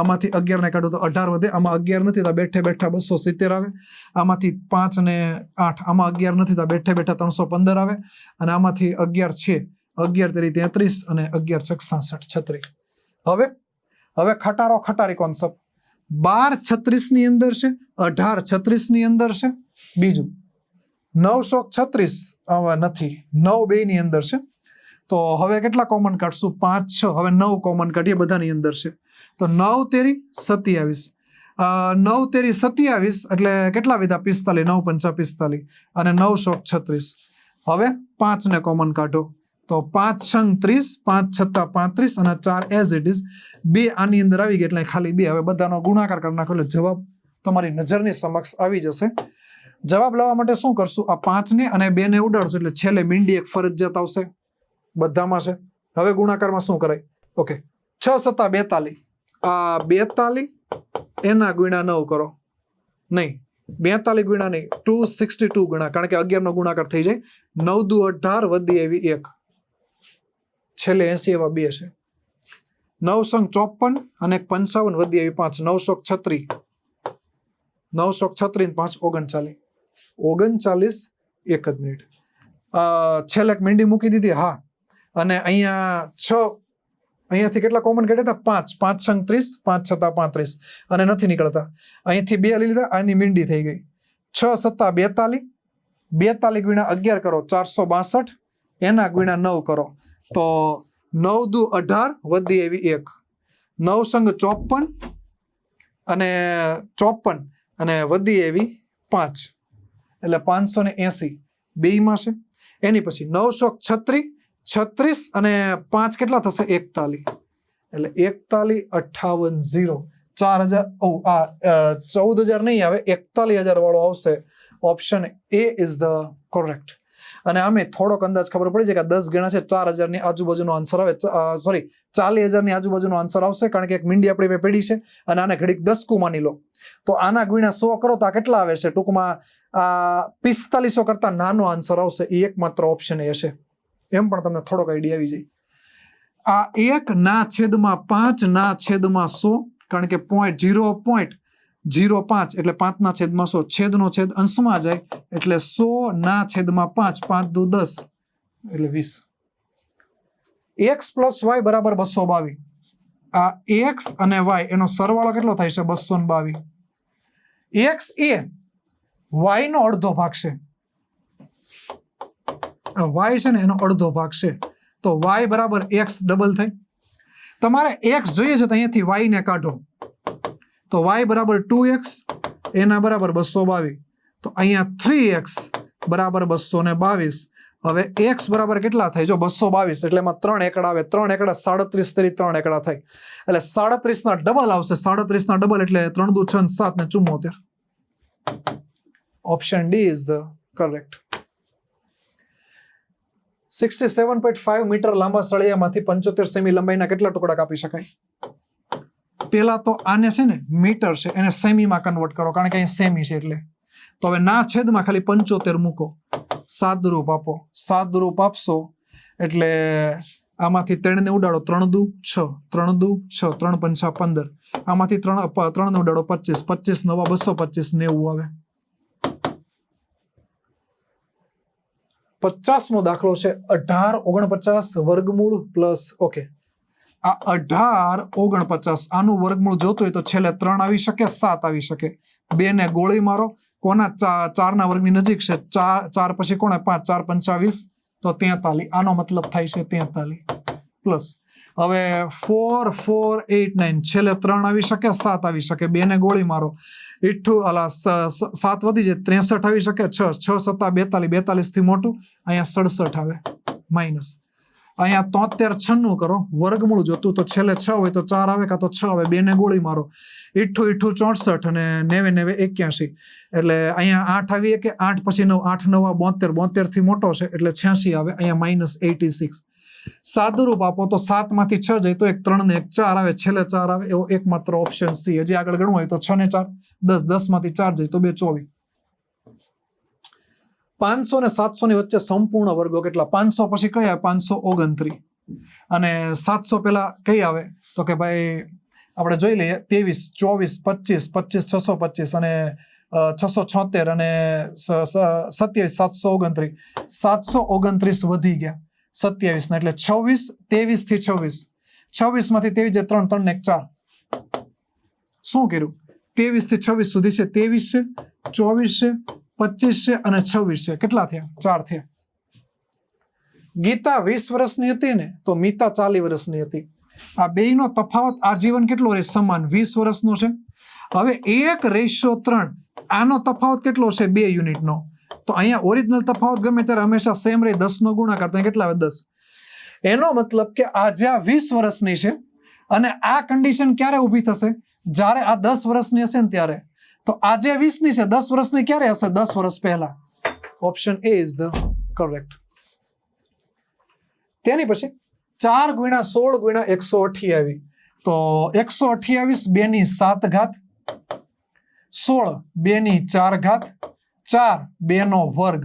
આમાંથી 11 ને કાઢો તો 18 વધે, આમાં 11 નથી તો બેઠે બેઠા 270 આવે, આમાંથી 5 અને 8, આમાં 11 નથી તો બેઠે બેઠા 315 આવે, અને આમાંથી 11 છે, 11 તેરી 33 અને 11 છક 66 36. હવે ખટારો ખટારી કોન્સેપ્ટ. 12 36 ની અંદર છે, 18 36 ની અંદર છે. બીજું 936 નથી, 9 બે ની અંદર છે. તો હવે કેટલા કોમન કાઢશું? 5 6. હવે 9 કોમન કાઢીએ, બધાની અંદર છે. તો 9 તેરી 27, 9 તેરી 27 એટલે કેટલા વિધા? 45, 9 5 45 અને 9 શોક 36. હવે 5 ને કોમન કાઢો તો 5 6 30, 5 6 35 અને 4 એઝ ઇટ ઇઝ. 2 આની અંદર આવી ગયા એટલે ખાલી 2. હવે બધાનો ગુણાકાર કરી નાખો એટલે જવાબ તમારી નજરની સમક્ષ આવી જશે. જવાબ લાવવા માટે શું કરશું? આ 5 ને અને 2 ને ઉડાડશું એટલે છેલ્લે મીંડી એક ફરજિયાત આવશે, બધામાં છે. હવે ગુણાકારમાં શું કરાય? ઓકે, 6 7 42. આ 42 એના ગુણ્યા 9 કરો. નહીં, 42 ગુણ્યા નહીં, 262 ગણા, કારણ કે 11 નો ગુણાકાર થઈ જાય. 9 દુ 18 વધી એવી 1, છેલ્લે 80 એવા 2 છે. 9 સંગ 54 અને 55 વધી એવી 5, 9 શોક 36, 9 શોક 36 5 39, 39. 1 જ મિનિટ. છેલ્લે એક મીંડી મૂકી દીધી. હા, અને અહીંયા 6 અહીંયાથી કેટલા કોમન કાઢ્યા હતા? 5 5 સંગ 30, 5 છતા 35 અને નથી નીકળતા. અહીંથી 2 લઈ લીધા, આની મીંડી થઈ ગઈ. 6 સત્તા 42, 42 ગુણ્યા 11 કરો 462, એના ગુણ્યા 9 કરો તો 9 દુ 18 વધી એવી 1, 9 સંગ 54 અને 54 અને વધી એવી 5 એટલે 580 બેયમાં છે. એની પછી 936, 36 અને 5 કેટલા થશે? 41 એટલે 41 58 0 4000. 14,000 નહીં આવે, 41,000 વાળો આવશે. Option A is the કોરેક્ટ. અને આમે થોડોક અંદાજ ખબર પડી છે કે 10 ગણા છે, 4,000 ની આજુબાજુનો આન્સર આવે, સોરી 40,000 ની આજુબાજુનો આન્સર આવશે, કારણ કે એક મીંડી આપણી પાસે પડી છે અને આને ઘડીક 10 માની લો તો આના ગુણ્યા 100 કરો તો આ કેટલા આવે છે? ટૂંકમાં 4500 કરતા નાનો આન્સર આવશે. એ એકમાત્ર ઓપ્શન એ છે. એમ પણ તમને થોડોક આઈડિયા આવી જાય. આ 1/5/100, કારણ કે 0.05 એટલે 5/100, છેદનો છેદ અંશમાં જાય એટલે 100/5, 5 દુ 10 એટલે 20. x + y બરાબર 222. આ x અને y એનો સરવાળો કેટલો થાય છે? 222. x એ y નો અડધો ભાગ છે, y છે ને એનો અડધો ભાગ છે, તો y બરાબર x ડબલ થાય. તમારે x જોઈએ છે તો અહીંયાથી y ને કાઢો તો y બરાબર 2x, એના બરાબર 222, તો અહીંયા 3x બરાબર 222. હવે x બરાબર કેટલા થાય? જો 222 એટલે એમાં 3 એકડા આવે, 3 એકડા 37 તરી 3 એકડા થાય એટલે 37 ના ડબલ આવશે. 37 ના ડબલ એટલે 3 દુ 6 7 ને 74. Option D is the correct. 67.5 metre લાંબા સળિયામાંથી 75 સેમી લંબાઈના કેટલા ટુકડા કાપી શકાય? પેલા તો આને છે ને મીટર છે, એને સેમીમાં કન્વર્ટ કરો, કારણ કે અહીં સેમી છે એટલે. તો હવે ના છેદમાં ખાલી 75 મૂકો, સાદરૂપ આપો. સાદરૂપ આપશો એટલે આમાંથી 3 ને ઉડાડો, 3 દુ 6, 3 દુ 6, 3 પંચા 15, આમાંથી 3 ને ઉડાડો 25, 25 નવા 225, 90 આવે. 50મો દાખલો છે 1849 વર્ગમૂળ પ્લસ. ઓકે, આ 1849 આનું વર્ગમૂળ જોતું હોય તો છેલ્લે 3 આવી શકે, 7 આવી શકે. 2 ને ગોળી મારો, કોના 4 ના વર્ગની નજીક છે? 4 પછી કોણે? 5, 4 પંચા 20 તો 43. આનો મતલબ થાય છે 43 પ્લસ. હવે 4, 4, 8, 9 છેલ્લે 3 આવી શકે, 7 આવી શકે. 2 ને ગોળી મારો, 7 વધી જાય, 63 આવી શકે. 6 સત્તા 42, 42 થી મોટું અહીંયા 67 આવે માઇનસ. અહીંયા 73 96 કરો, વર્ગમૂળ જોતું તો છેલ્લે 6 હોય તો 4 આવે કાં તો 6 આવે. 2 ને ગોળી મારો, 8 64 અને 9 81, એટલે અહીંયા 8 આવી કે 8 પછી 9, 8 9 72, 72 થી મોટો છે એટલે 86 આવે. અહીંયા -86. સાદુરૂપ આપો તો 7 માંથી 6 જાય તો 1 3 ને 1 4 આવે, છેલ્લે 4 આવે. એવો એકમાત્ર ઓપ્શન સી. હજી આગળ ગણવું હોય તો 6 ને 4 10, 10 માંથી 4 જાય તો 2 24. 500 ને 700 ની વચ્ચે સંપૂર્ણ વર્ગો કેટલા? 500 પછી કઈ આવે? 529. અને 700 પેલા કઈ આવે? તો કે ભાઈ આપણે જોઈ લઈએ, 23, 24, 25, 25 625 અને 676 અને 27 729. 729 વધી ગયા 27 ના, એટલે 26, 23 થી 26, 26 માંથી 23 3, 3 ને 4. શું કર્યું? 23 થી 26 સુધી છે, 23 છે, 24 છે, 25 છે અને 26 છે. કેટલા થયા? 4 થયા. ગીતા 20 વર્ષની હતી ને તો મીતા 40 વર્ષની હતી. આ બેયનો તફાવત આજીવન કેટલો રહે? સમાન, 20 વર્ષનો છે. હવે 1:3 આનો તફાવત કેટલો છે? 2 યુનિટનો. તો અહીંયા ઓરિજિનલ તફાવત ગમે ત્યારે હંમેશા સેમ રહે, 10 નો ગુણાકાર તો કેટલા આવે? 10. એનો મતલબ કે આ જ્યાં 20 વર્ષની છે અને આ કન્ડિશન ક્યારે ઊભી થશે? જ્યારે આ 10 વર્ષની હશે ને ત્યારે. તો આ જે 20 ની છે 10 વર્ષની ક્યારે હશે? 10 વર્ષ પહેલા. Option A is the correct. તેની પછી 4 × 16 × 128, તો 128 2 ની 7 ઘાત, 16 2 ની 4 ઘાત, 4 2 નો વર્ગ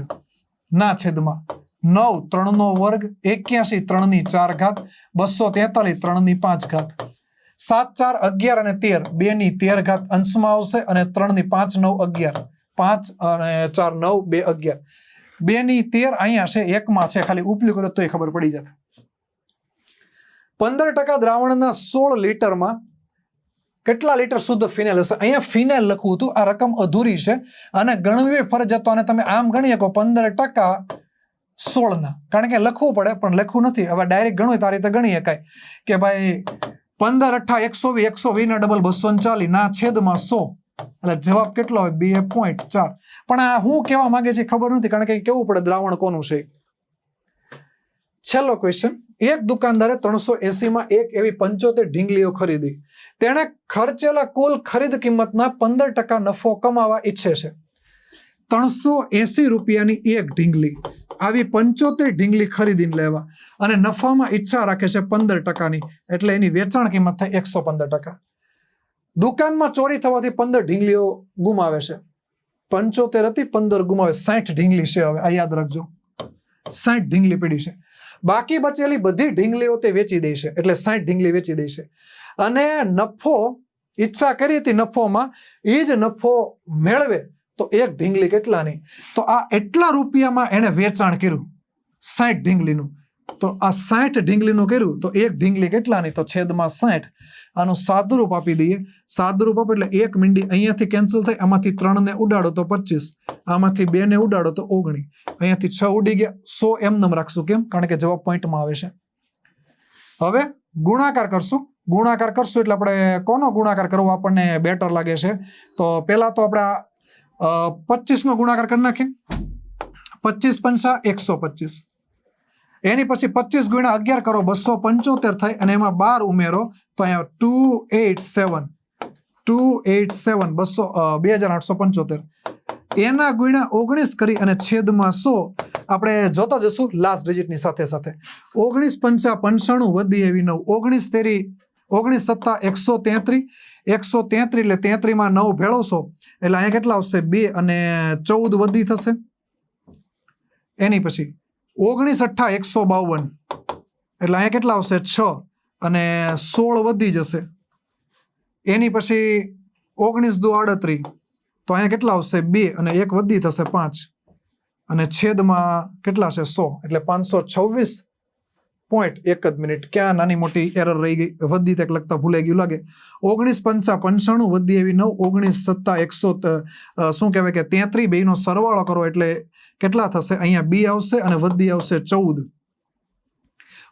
ના છેદમાં 9 3 નો વર્ગ, 81 3 ની 4 ઘાત, 243 3 ની 5 ઘાત, 7 4 11 અને 13 2 ની 13 ઘાત અંશમાં આવશે અને 3 ની 5 9 11, 5 અને 4 9 2 11, 2 ની 13 અહીંયા છે, એકમાં છે, ખાલી ઉપલી કરો તોય ખબર પડી જાય. 15% દ્રાવણના 16 લીટરમાં કેટલા લીટર શુદ્ધ ફિનાઇલ હશે? અહીંયા ફિનાઇલ લખવું હતું, આ રકમ અધૂરી છે અને ગણવી ફરજિયાત. અને તમે આમ ગણી શકો 15% 16 કારણ કે લખવું પડે પણ લખવું નથી. હવે ડાયરેક્ટ ગણવું આ રીતે ગણી શકાય કે ભાઈ 15 8 120 120 ના ડબલ 240 ના છેદમાં 100 એટલે જવાબ કેટલો હોય? 2.4. પણ આ હું કહેવા માંગે છે ખબર નથી કારણ કે કેવું પડે દ્રાવણ કોનું છે. છેલ્લો ક્વેશ્ચન. એક દુકાનદારે 380 માં એક એવી 75 ઢીંગલીઓ ખરીદી. તેણે ખર્ચેલા કુલ ખરીદ કિંમતના 15% નફો કમાવા ઈચ્છે છે. 380 રૂપિયાની એક ઢીંગલી, આવી 75 ઢીંગલી ખરીદીને લેવા અને નફામાં ઈચ્છા રાખે છે 15%ની, એટલે એની વેચાણ કિંમત થાય 115%. દુકાનમાં ચોરી થવાથી 15 ઢીંગલીઓ ગુમાવે છે. 75 હતી, 15 ગુમાવે, 60 ઢીંગલી છે. હવે આ યાદ રાખજો, 60 ઢીંગલી પડી છે. બાકી બચેલી બધી ઢીંગલીઓ તે વેચી દે છે, એટલે 60 ઢીંગલી વેચી દે છે. અને નફો ઈચ્છા કરી હતી નફોમાં, એ જ નફો મેળવે તો એક ઢીંગલી કેટલાની? તો આ એટલા રૂપિયામાં એને વેચાણ કર્યું 60 ઢીંગલીનું. તો આ 60 ઢીંગલીનું કર્યું તો એક ઢીંગલી કેટલાની? તો છેદમાં 60. આનું સાદુરૂપ આપી દઈએ. સાદુરૂપ આપે એટલે એક મીંડી અહીંયાથી કેન્સલ થાય, આમાંથી 3 ને ઉડાડો તો 25, આમાંથી 2 ને ઉડાડો તો 19, અહીંયાથી 6 ઉડી ગયા. 100 એમ રાખશું. કેમ? કારણ કે જવાબ પોઈન્ટમાં આવે છે. હવે ગુણાકાર કરશું. ગુણાકાર કરશું એટલે આપણે કોનો ગુણાકાર કરવો આપણને બેટર લાગે છે? તો પહેલા તો આપણે 25 નો ગુણાકાર કરી નાખીએ. 25 પંચા 125. એની પછી 25 ગુણ્યા 11 કરો, 275 થાય અને એમાં 12 ઉમેરો તો અહીંયા 287 2875. એના ગુણ્યા 19 કરી અને છેદમાં 100 આપણે જોતા જશું લાસ્ટ ડિજિટની સાથે સાથે. 19 પંચા 95 વધી એવી 9, 19 તેરી 19 સત્તા 133, 133 એટલે 33 માં 9 ભેળવશો એટલે અહીંયા કેટલા આવશે? 2 અને 14 વધી થશે. એની પછી 19 અઠ્ઠા 152 એટલે અહીંયા કેટલા આવશે? 6 અને 16 વધી જશે. એની પછી 19 દુ 38 તો અહીંયા કેટલા આવશે? 2 અને 1 વધી થશે 5 અને છેદમાં કેટલા છે? 100 એટલે 526 પોઈન્ટ. એક જ મિનિટ, ક્યાં નાની મોટી એરર રહી ગઈ? વધી તક લગતા ભૂલાઈ ગયું લાગે. 19 પંચા 95 વધી એવી 9, 19 સત્તા 100 શું કહેવાય કે 33, બેનો સરવાળો કરો એટલે કેટલા થશે? અહીંયા 2 આવશે અને વધી આવશે 14.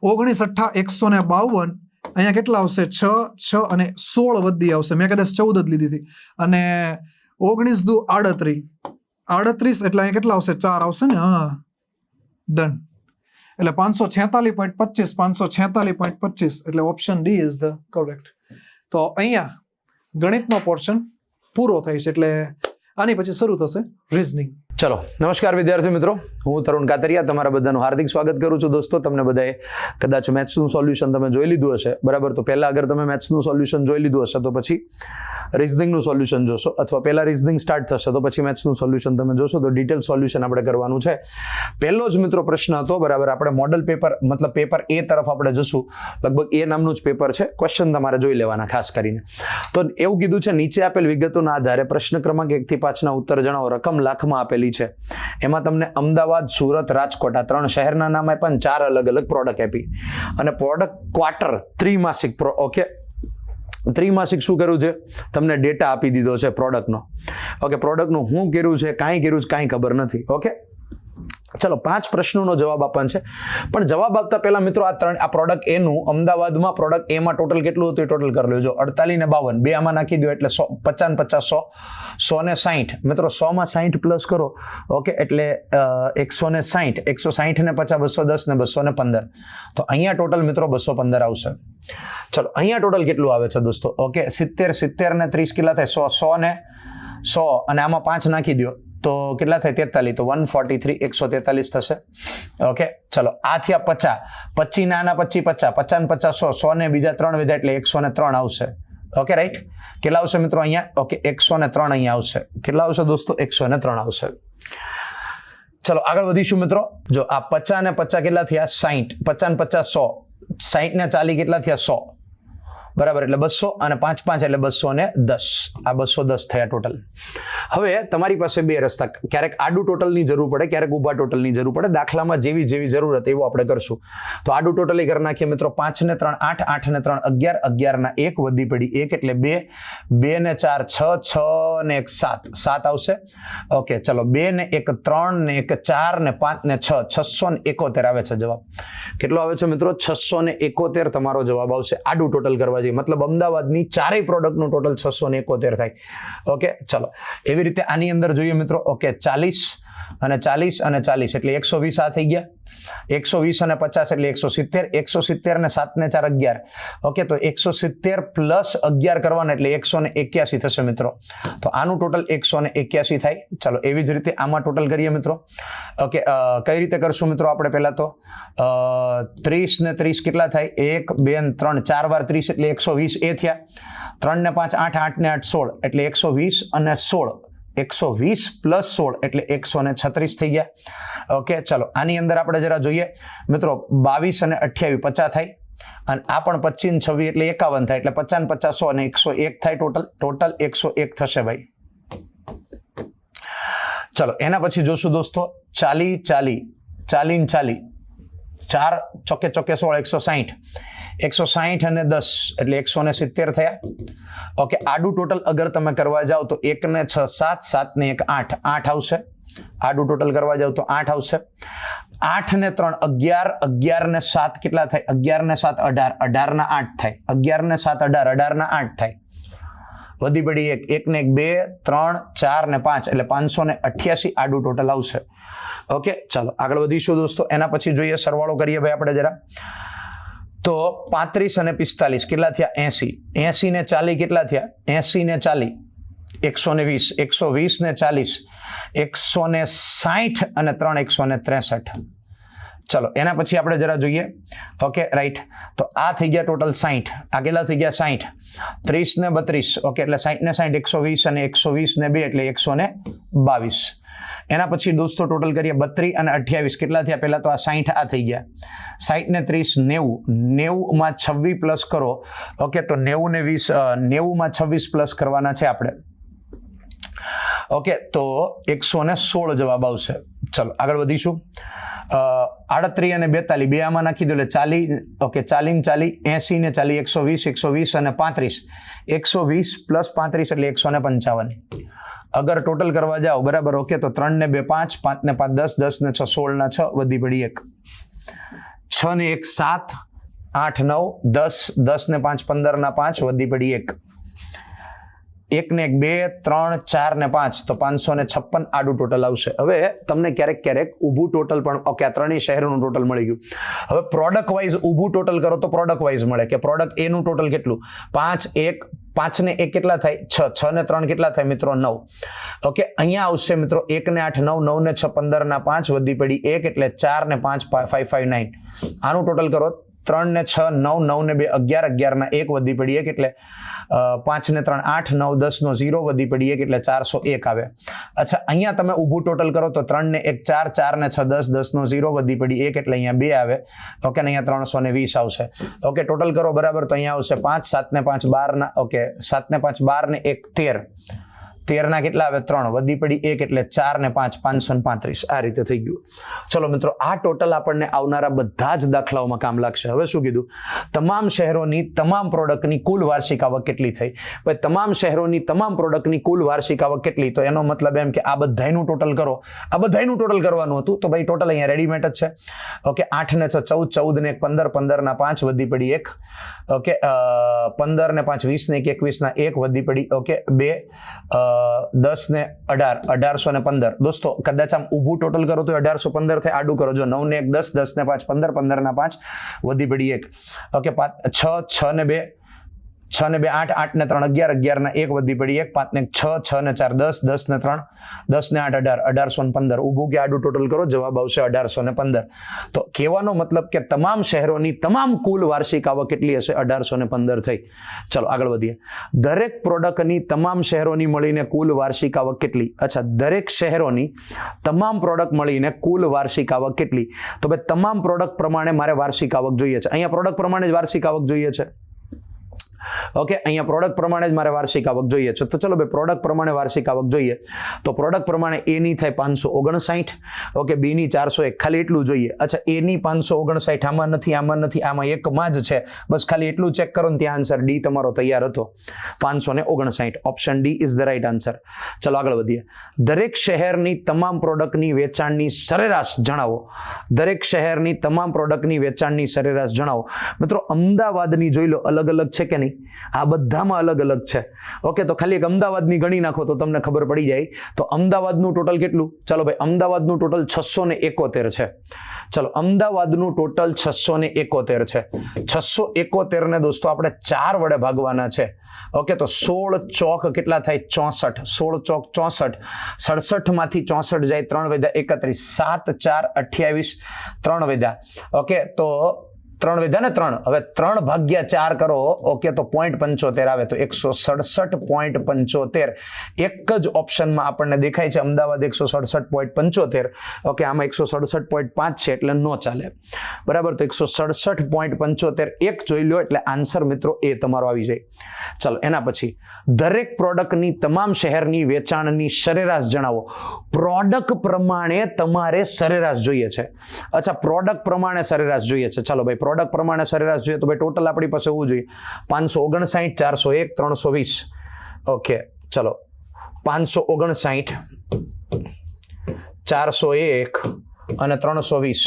19 અઠ્ઠા 152 અહીંયા કેટલા આવશે? 6 અને 16 વધી આવશે. મેં કદાચ 14 જ લીધી હતી. અને 19 દુ 38 એટલે અહીંયા કેટલા આવશે? 4 આવશે ને? હા, ડન. એટલે 546.25 546.25 એટલે option D is the correct. તો અહીંયા ગણિતનો પોર્શન પૂરો થાય છે એટલે આની પછી શરૂ થશે રીઝનિંગ. ચલો, નમસ્કાર વિદ્યાર્થી મિત્રો, હું તરુણ કાતરિયા તમારા બધાનું હાર્દિક સ્વાગત કરું છું. દોસ્તો, તમને બધાએ કદાચ મેથ્સનું સોલ્યુશન તમે જોઈ લીધું હશે, બરાબર? તો પહેલા અગર તમે મેથ્સનું સોલ્યુશન જોઈ લીધું હશે તો પછી રીઝનિંગનું સોલ્યુશન જોશો, અથવા પહેલા રીઝનિંગ સ્ટાર્ટ થશે તો પછી મેથ્સનું સોલ્યુશન તમે જોશો. તો ડિટેલ સોલ્યુશન આપણે કરવાનું છે. પહેલો જ મિત્રો પ્રશ્ન હતો, બરાબર? આપણે મોડલ પેપર મતલબ પેપર એ તરફ આપણે જશું. લગભગ એ નામનું જ પેપર છે. ક્વેશ્ચન તમારે જોઈ લેવાના ખાસ કરીને. તો એવું કીધું છે, નીચે આપેલ વિગતોના આધારે પ્રશ્ન ક્રમાંક 1 થી 5 ના ઉત્તર જણાવો. રકમ લાખમાં આપેલી છે. એમાં તમને અમદાવાદ, સુરત, રાજકોટ આ 3 શહેરના નામ આપ્યા અને 4 અલગ અલગ પ્રોડક્ટ આપી. અને પ્રોડક્ટ ક્વાર્ટર ત્રિમાસિક ઓકે, ત્રિમાસિક શું કર્યું છે? તમને ડેટા આપી દીધો છે પ્રોડક્ટનો. ઓકે, પ્રોડક્ટનું શું કર્યું છે, કાંઈ કર્યું છે, કાંઈ ખબર નથી. ઓકે, ચલો 5 પ્રશ્નોનો જવાબ આપવાનો છે. પણ જવાબ આપતા પહેલા મિત્રો આ પ્રોડક્ટ એનું અમદાવાદમાં પ્રોડક્ટ એમાં ટોટલ કેટલું હતું એ ટોટલ કરી લેજો. 48 ને 52 બે આમાં નાખી દો એટલે 50 50 100 100 ને 60. મિત્રો 100 માં 60 પ્લસ કરો. ઓકે, એટલે 160 160 ને 50 210 ને 215. તો અહીંયા ટોટલ મિત્રો 215 આવશે. ચલો, અહીંયા ટોટલ કેટલું આવે છે દોસ્તો? ઓકે, 70 70 ને 30 કેટલા થાય? 100 ને 100 અને આમાં 5 નાખી દો તો કેટલા થાય? 43. તો 143 143 થશે. ઓકે, ચલો, આ થયા 50 25 ના 25 50 50 ને 50 100 100 ને બીજા 3 વધ્યા એટલે 103 આવશે. Okay, right? કેટલા આવશે મિત્રો અહીંયા? ઓકે, 103 અહીંયા આવશે. કેટલા આવશે દોસ્તો? 103 આવશે. ચલો, આગળ વધીશું મિત્રો. જો આ 50 ને 50 કેટલા થયા? 60. 50 ને 50 100. 60 ને 40 કેટલા થયા? 100. બરાબર, એટલે 200 અને 5 5 એટલે 210. આ 210 થયા ટોટલ. હવે તમારી પાસે બે રસ્તા, ક્યારેક આડું ટોટલની જરૂર પડે, ક્યારેક ઊભા ટોટલની જરૂર પડે. દાખલામાં જેવી જરૂરત એવું આપણે કરશું. તો આડું ટોટલ કરી નાખીએ મિત્રો. 5 ને 3 8, 8 ને 3 11, 11 ના 1 વધી પડી 1 એટલે 2, 2 ને 4 6, 6 ને 1 7, 7 આવશે. ઓકે, ચલો 2 ને 1 3 ને 1 4 ને 5 ને 6, 671 આવે છે જવાબ. કેટલો આવે છે મિત્રો? 671 તમારો જવાબ આવશે. આડું ટોટલ કરવા જઈએ, મતલબ અમદાવાદની ચારેય પ્રોડક્ટનું ટોટલ 671 થાય. ઓકે, ચલો એવી રીતે આની અંદર જોઈએ મિત્રો. ઓકે, 40 અને 40 અને 40 એટલે 120 આ થઈ ગયા. 120 અને 50 એટલે 170. 170 ને 7 ને 4 11. ઓકે, તો 170 પ્લસ 11 કરવાના એટલે 181 થશે મિત્રો. તો આનું ટોટલ 181 થાય. ચલો એવી જ રીતે આમાં ટોટલ કરીએ મિત્રો. ઓકે, કઈ રીતે કરશું મિત્રો? આપણે પહેલા તો 30 ને 30 કેટલા થાય? 1 2 3 4 વાર 30 એટલે 120 એ થયા. 3 ને 5 8, 8 ને 8 16 એટલે 120 અને 16, 120 પ્લસ 16 એટલે 136 થઈ ગયા. ઓકે, ચલો આની અંદર આપણે જરા જોઈએ મિત્રો. 22 અને 28 50 થાય, અને આ પણ 25 26 એટલે 51 થાય, એટલે 50 ને 50 100 અને 101 થાય. ટોટલ 101 થશે ભાઈ. ચલો એના પછી જોશું દોસ્તો. 40 40 40 40, 4 ચોકે 16, 160 અને 10 એટલે 170 થયા. ઓકે, આડું ટોટલ અગર તમે કરવા જાઓ તો 1 ને 6 7, 7 ને 1 8, 8 આવશે. આડું ટોટલ કરવા જાવ તો 8 આવશે. 8 ને 3 11, 11 ને 7 કેટલા થાય? 11 ને 7 18, 18 ના 8 થાય. 11 ને 7 18, 18 ના 8 થાય. વધી પડી 1, 1 ને 1 2 3 4 ને 5 એટલે 588 આડું ટોટલ આવશે. ઓકે, ચાલો આગળ વધીશું દોસ્તો. એના પછી જોઈએ, સરવાળો કરીએ ભાઈ આપણે જરા. તો 35 અને 45 કેટલા થયા? 80. 80 ને 40 કેટલા થયા? 80 ને 40 120, 120 ને 40 160 અને 3 163. ચલો એના પછી આપણે જરા જોઈએ. Okay, right. તો આ થઈ ગયા ટોટલ 60. આ કેટલા થઈ ગયા? 60. 30 ને 32. ઓકે, એટલે 60 ને 60 120 અને 120 ને 2 એટલે 122. એના પછી દોસ્તો ટોટલ કરીએ. 32 અને 28 કેટલા થયા? પહેલા તો આ 60 આ થઈ ગયા. 60 ને 30 90, 90 માં 26 પ્લસ કરો. ઓકે, તો 90 ને 20, 90 માં 26 પ્લસ કરવાના છે આપણે. ઓકે, તો 116 જવાબ આવશે. ચલો આગળ વધીશું. 38 અને 42 બે આમાં નાખી દો એટલે 40. ઓકે, 40 ને 40, 80 ને 40, 120, 120 અને 35, 120 પ્લસ 35 એટલે 155. અગર ટોટલ કરવા જાઓ બરાબર. ઓકે, તો 3 ને 2 5, 5 ને 5 10, 10 ને 6 16 ના 6 વધી પડી 1, 6 ને 1 7, 8 9 10, 10 ને 5 15 ના 5 વધી પડી 1, 1 ને 1 2 3 4 ને 5 તો 556 આડું ટોટલ આવશે. હવે તમને ક્યારેક ઊભું ટોટલ પણ. ઓકે, આ ત્રણેય શહેરોનું ટોટલ મળી ગયું. હવે પ્રોડક્ટ વાઇઝ ઊભું ટોટલ કરો તો પ્રોડક્ટ વાઇઝ મળે કે પ્રોડક્ટ એ નું ટોટલ કેટલું? 5 ને 1 કેટલા થાય? 6, 6 ને 3 કેટલા થાય મિત્રો? 9. ઓકે, અહીંયા આવશે મિત્રો 1 ને 8 9, 9 ને 6 15 ના 5 વધી પડી 1 એટલે 4 ને 5 5 5 9. આનું ટોટલ કરો. 3 ને 6 9, 9 ને 2 11, 11 ના 1 વધી પડી 1 એટલે 5 ને 3 8 9 10 નો 0 વધી પડી 1 એટલે 401 આવે. અચ્છા, અહીંયા તમે ઊભું ટોટલ કરો તો 3 ને 1 4, 4 ને 6 10, 10 નો 0 વધી પડી 1 એટલે અહીંયા 2 આવે. ઓકે, ને અહીંયા 320 આવશે. ઓકે, ટોટલ કરો બરાબર. તો અહીંયા આવશે 5, 7 ને 5 12 ના. ઓકે, 7 ને 5 12 ને 1 13, 13 ના કેટલા આવે? 3 વધી પડી 1 એટલે 4 ને 5 535. આ રીતે થઈ ગયું. ચલો મિત્રો, આ ટોટલ આપણને આવનારા બધા જ દાખલાઓમાં કામ લાગશે. હવે શું કીધું? તમામ શહેરોની તમામ પ્રોડક્ટની કુલ વાર્ષિક આવક કેટલી થઈ? ભાઈ તમામ શહેરોની તમામ પ્રોડક્ટની કુલ વાર્ષિક આવક કેટલી? તો એનો મતલબ એમ કે આ બધાયનું ટોટલ કરો. આ બધાયનું ટોટલ કરવાનું હતું તો ભાઈ ટોટલ અહીંયા રેડીમેડ જ છે. ઓકે, 8 ને 6 14, 14 ને 1 15, 15 ના 5 વધી પડી 1. ઓકે, 15 ને 5 20 ને 1 21 ના 1 વધી પડી. ઓકે, 2 10 ને 18 1815. દોસ્તો કદાચ આમ ઊભું ટોટલ કરો તો 1815 થાય. આડું કરો. જો 9 ને 1 10, 10 ને 5 15, 15 ના 5 વધી પડી 1. ઓકે, 6 6 ને 2 6 ને 2 8, 8 ને 3 11, 11 ના 1 વધી પડી 1, 5 ને 6 6 ને 4 10, 10 ને 3 10 ને 8 18 1815. ઊભું કે આડું ટોટલ કરો, જવાબ આવશે 1815. તો કહેવાનો મતલબ કે તમામ શહેરોની તમામ કુલ વાર્ષિક આવક કેટલી હશે? 1815 થઈ. ચલો આગળ વધીએ. દરેક પ્રોડક્ટની તમામ શહેરોની મળીને કુલ વાર્ષિક આવક કેટલી? અચ્છા, દરેક શહેરોની તમામ પ્રોડક્ટ મળીને કુલ વાર્ષિક આવક કેટલી? તો ભાઈ તમામ પ્રોડક્ટ પ્રમાણે મારે વાર્ષિક આવક જોઈએ છે. અહીંયા પ્રોડક્ટ પ્રમાણે જ વાર્ષિક આવક જોઈએ છે. ઓકે, અહીંયા પ્રોડક્ટ પ્રમાણે જ મારે વાર્ષિક આવક જોઈએ છે. તો ચલો ભાઈ પ્રોડક્ટ પ્રમાણે વાર્ષિક આવક જોઈએ. તો પ્રોડક્ટ પ્રમાણે એ ની થાય 559, ઓકે, બી ની 401, ખાલી એટલું જોઈએ. અચ્છા, એ ની 559 આમાં નથી, આમાં એકમાં જ છે. બસ ખાલી એટલું ચેક કરો ને ત્યાં આન્સર ડી તમારો તૈયાર હતો, 559. Option D is the right answer. ચલો આગળ વધીએ. દરેક શહેરની તમામ પ્રોડક્ટની વેચાણની સરેરાશ જણાવો. દરેક શહેરની તમામ પ્રોડક્ટની વેચાણની સરેરાશ જણાવો. મિત્રો અમદાવાદની જોઈ લો, અલગ અલગ છે કે નહીં? આ બધામાં અલગ અલગ છે. ઓકે, તો ખાલી એક અમદાવાદની ગણી નાખો તો તમને ખબર પડી જાય. તો અમદાવાદનું ટોટલ કેટલું? ચાલો ભાઈ, અમદાવાદનું ટોટલ 671 છે. ચલો, અમદાવાદનું ટોટલ 671 છે. 671 ને દોસ્તો આપણે 4 વડે ભાગવાના છે. ઓકે, તો 16 ચોક કેટલા થાય? 64. 16 ચોક 64. 67 માંથી 64 જાય, 3 વધ્યા 31, 7 4 28, 3 વધ્યા. ઓકે, તો 3 વધ્યા ને 3. હવે 3 ભાગ્યા 4 કરો, ઓકે, તો 0.75 આવે. તો 167.75 એક જ ઓપ્શનમાં આપણને દેખાય છે, અમદાવાદ 167.75. ઓકે, આમાં 167.5 છે એટલે નો ચાલે. બરાબર, તો 167.75 એક જોઈ લો એટલે આન્સર મિત્રો એ તમારો આવી જાય. ચલો, એના પછી દરેક પ્રોડક્ટની તમામ શહેરની વેચાણની સરેરાશ જણાવો. પ્રોડક્ટ પ્રમાણે તમારે સરેરાશ જોઈએ છે. અચ્છા, પ્રોડક્ટ પ્રમાણે સરેરાશ જોઈએ છે. ચાલો ભાઈ, પ્રોડક્ટ પ્રમાણે સરેરાશ જોઈએ તો ભાઈ ટોટલ આપણી પાસે હોવું જોઈએ 559, 401, 320. ઓકે, ચલો 559, 401 અને 320.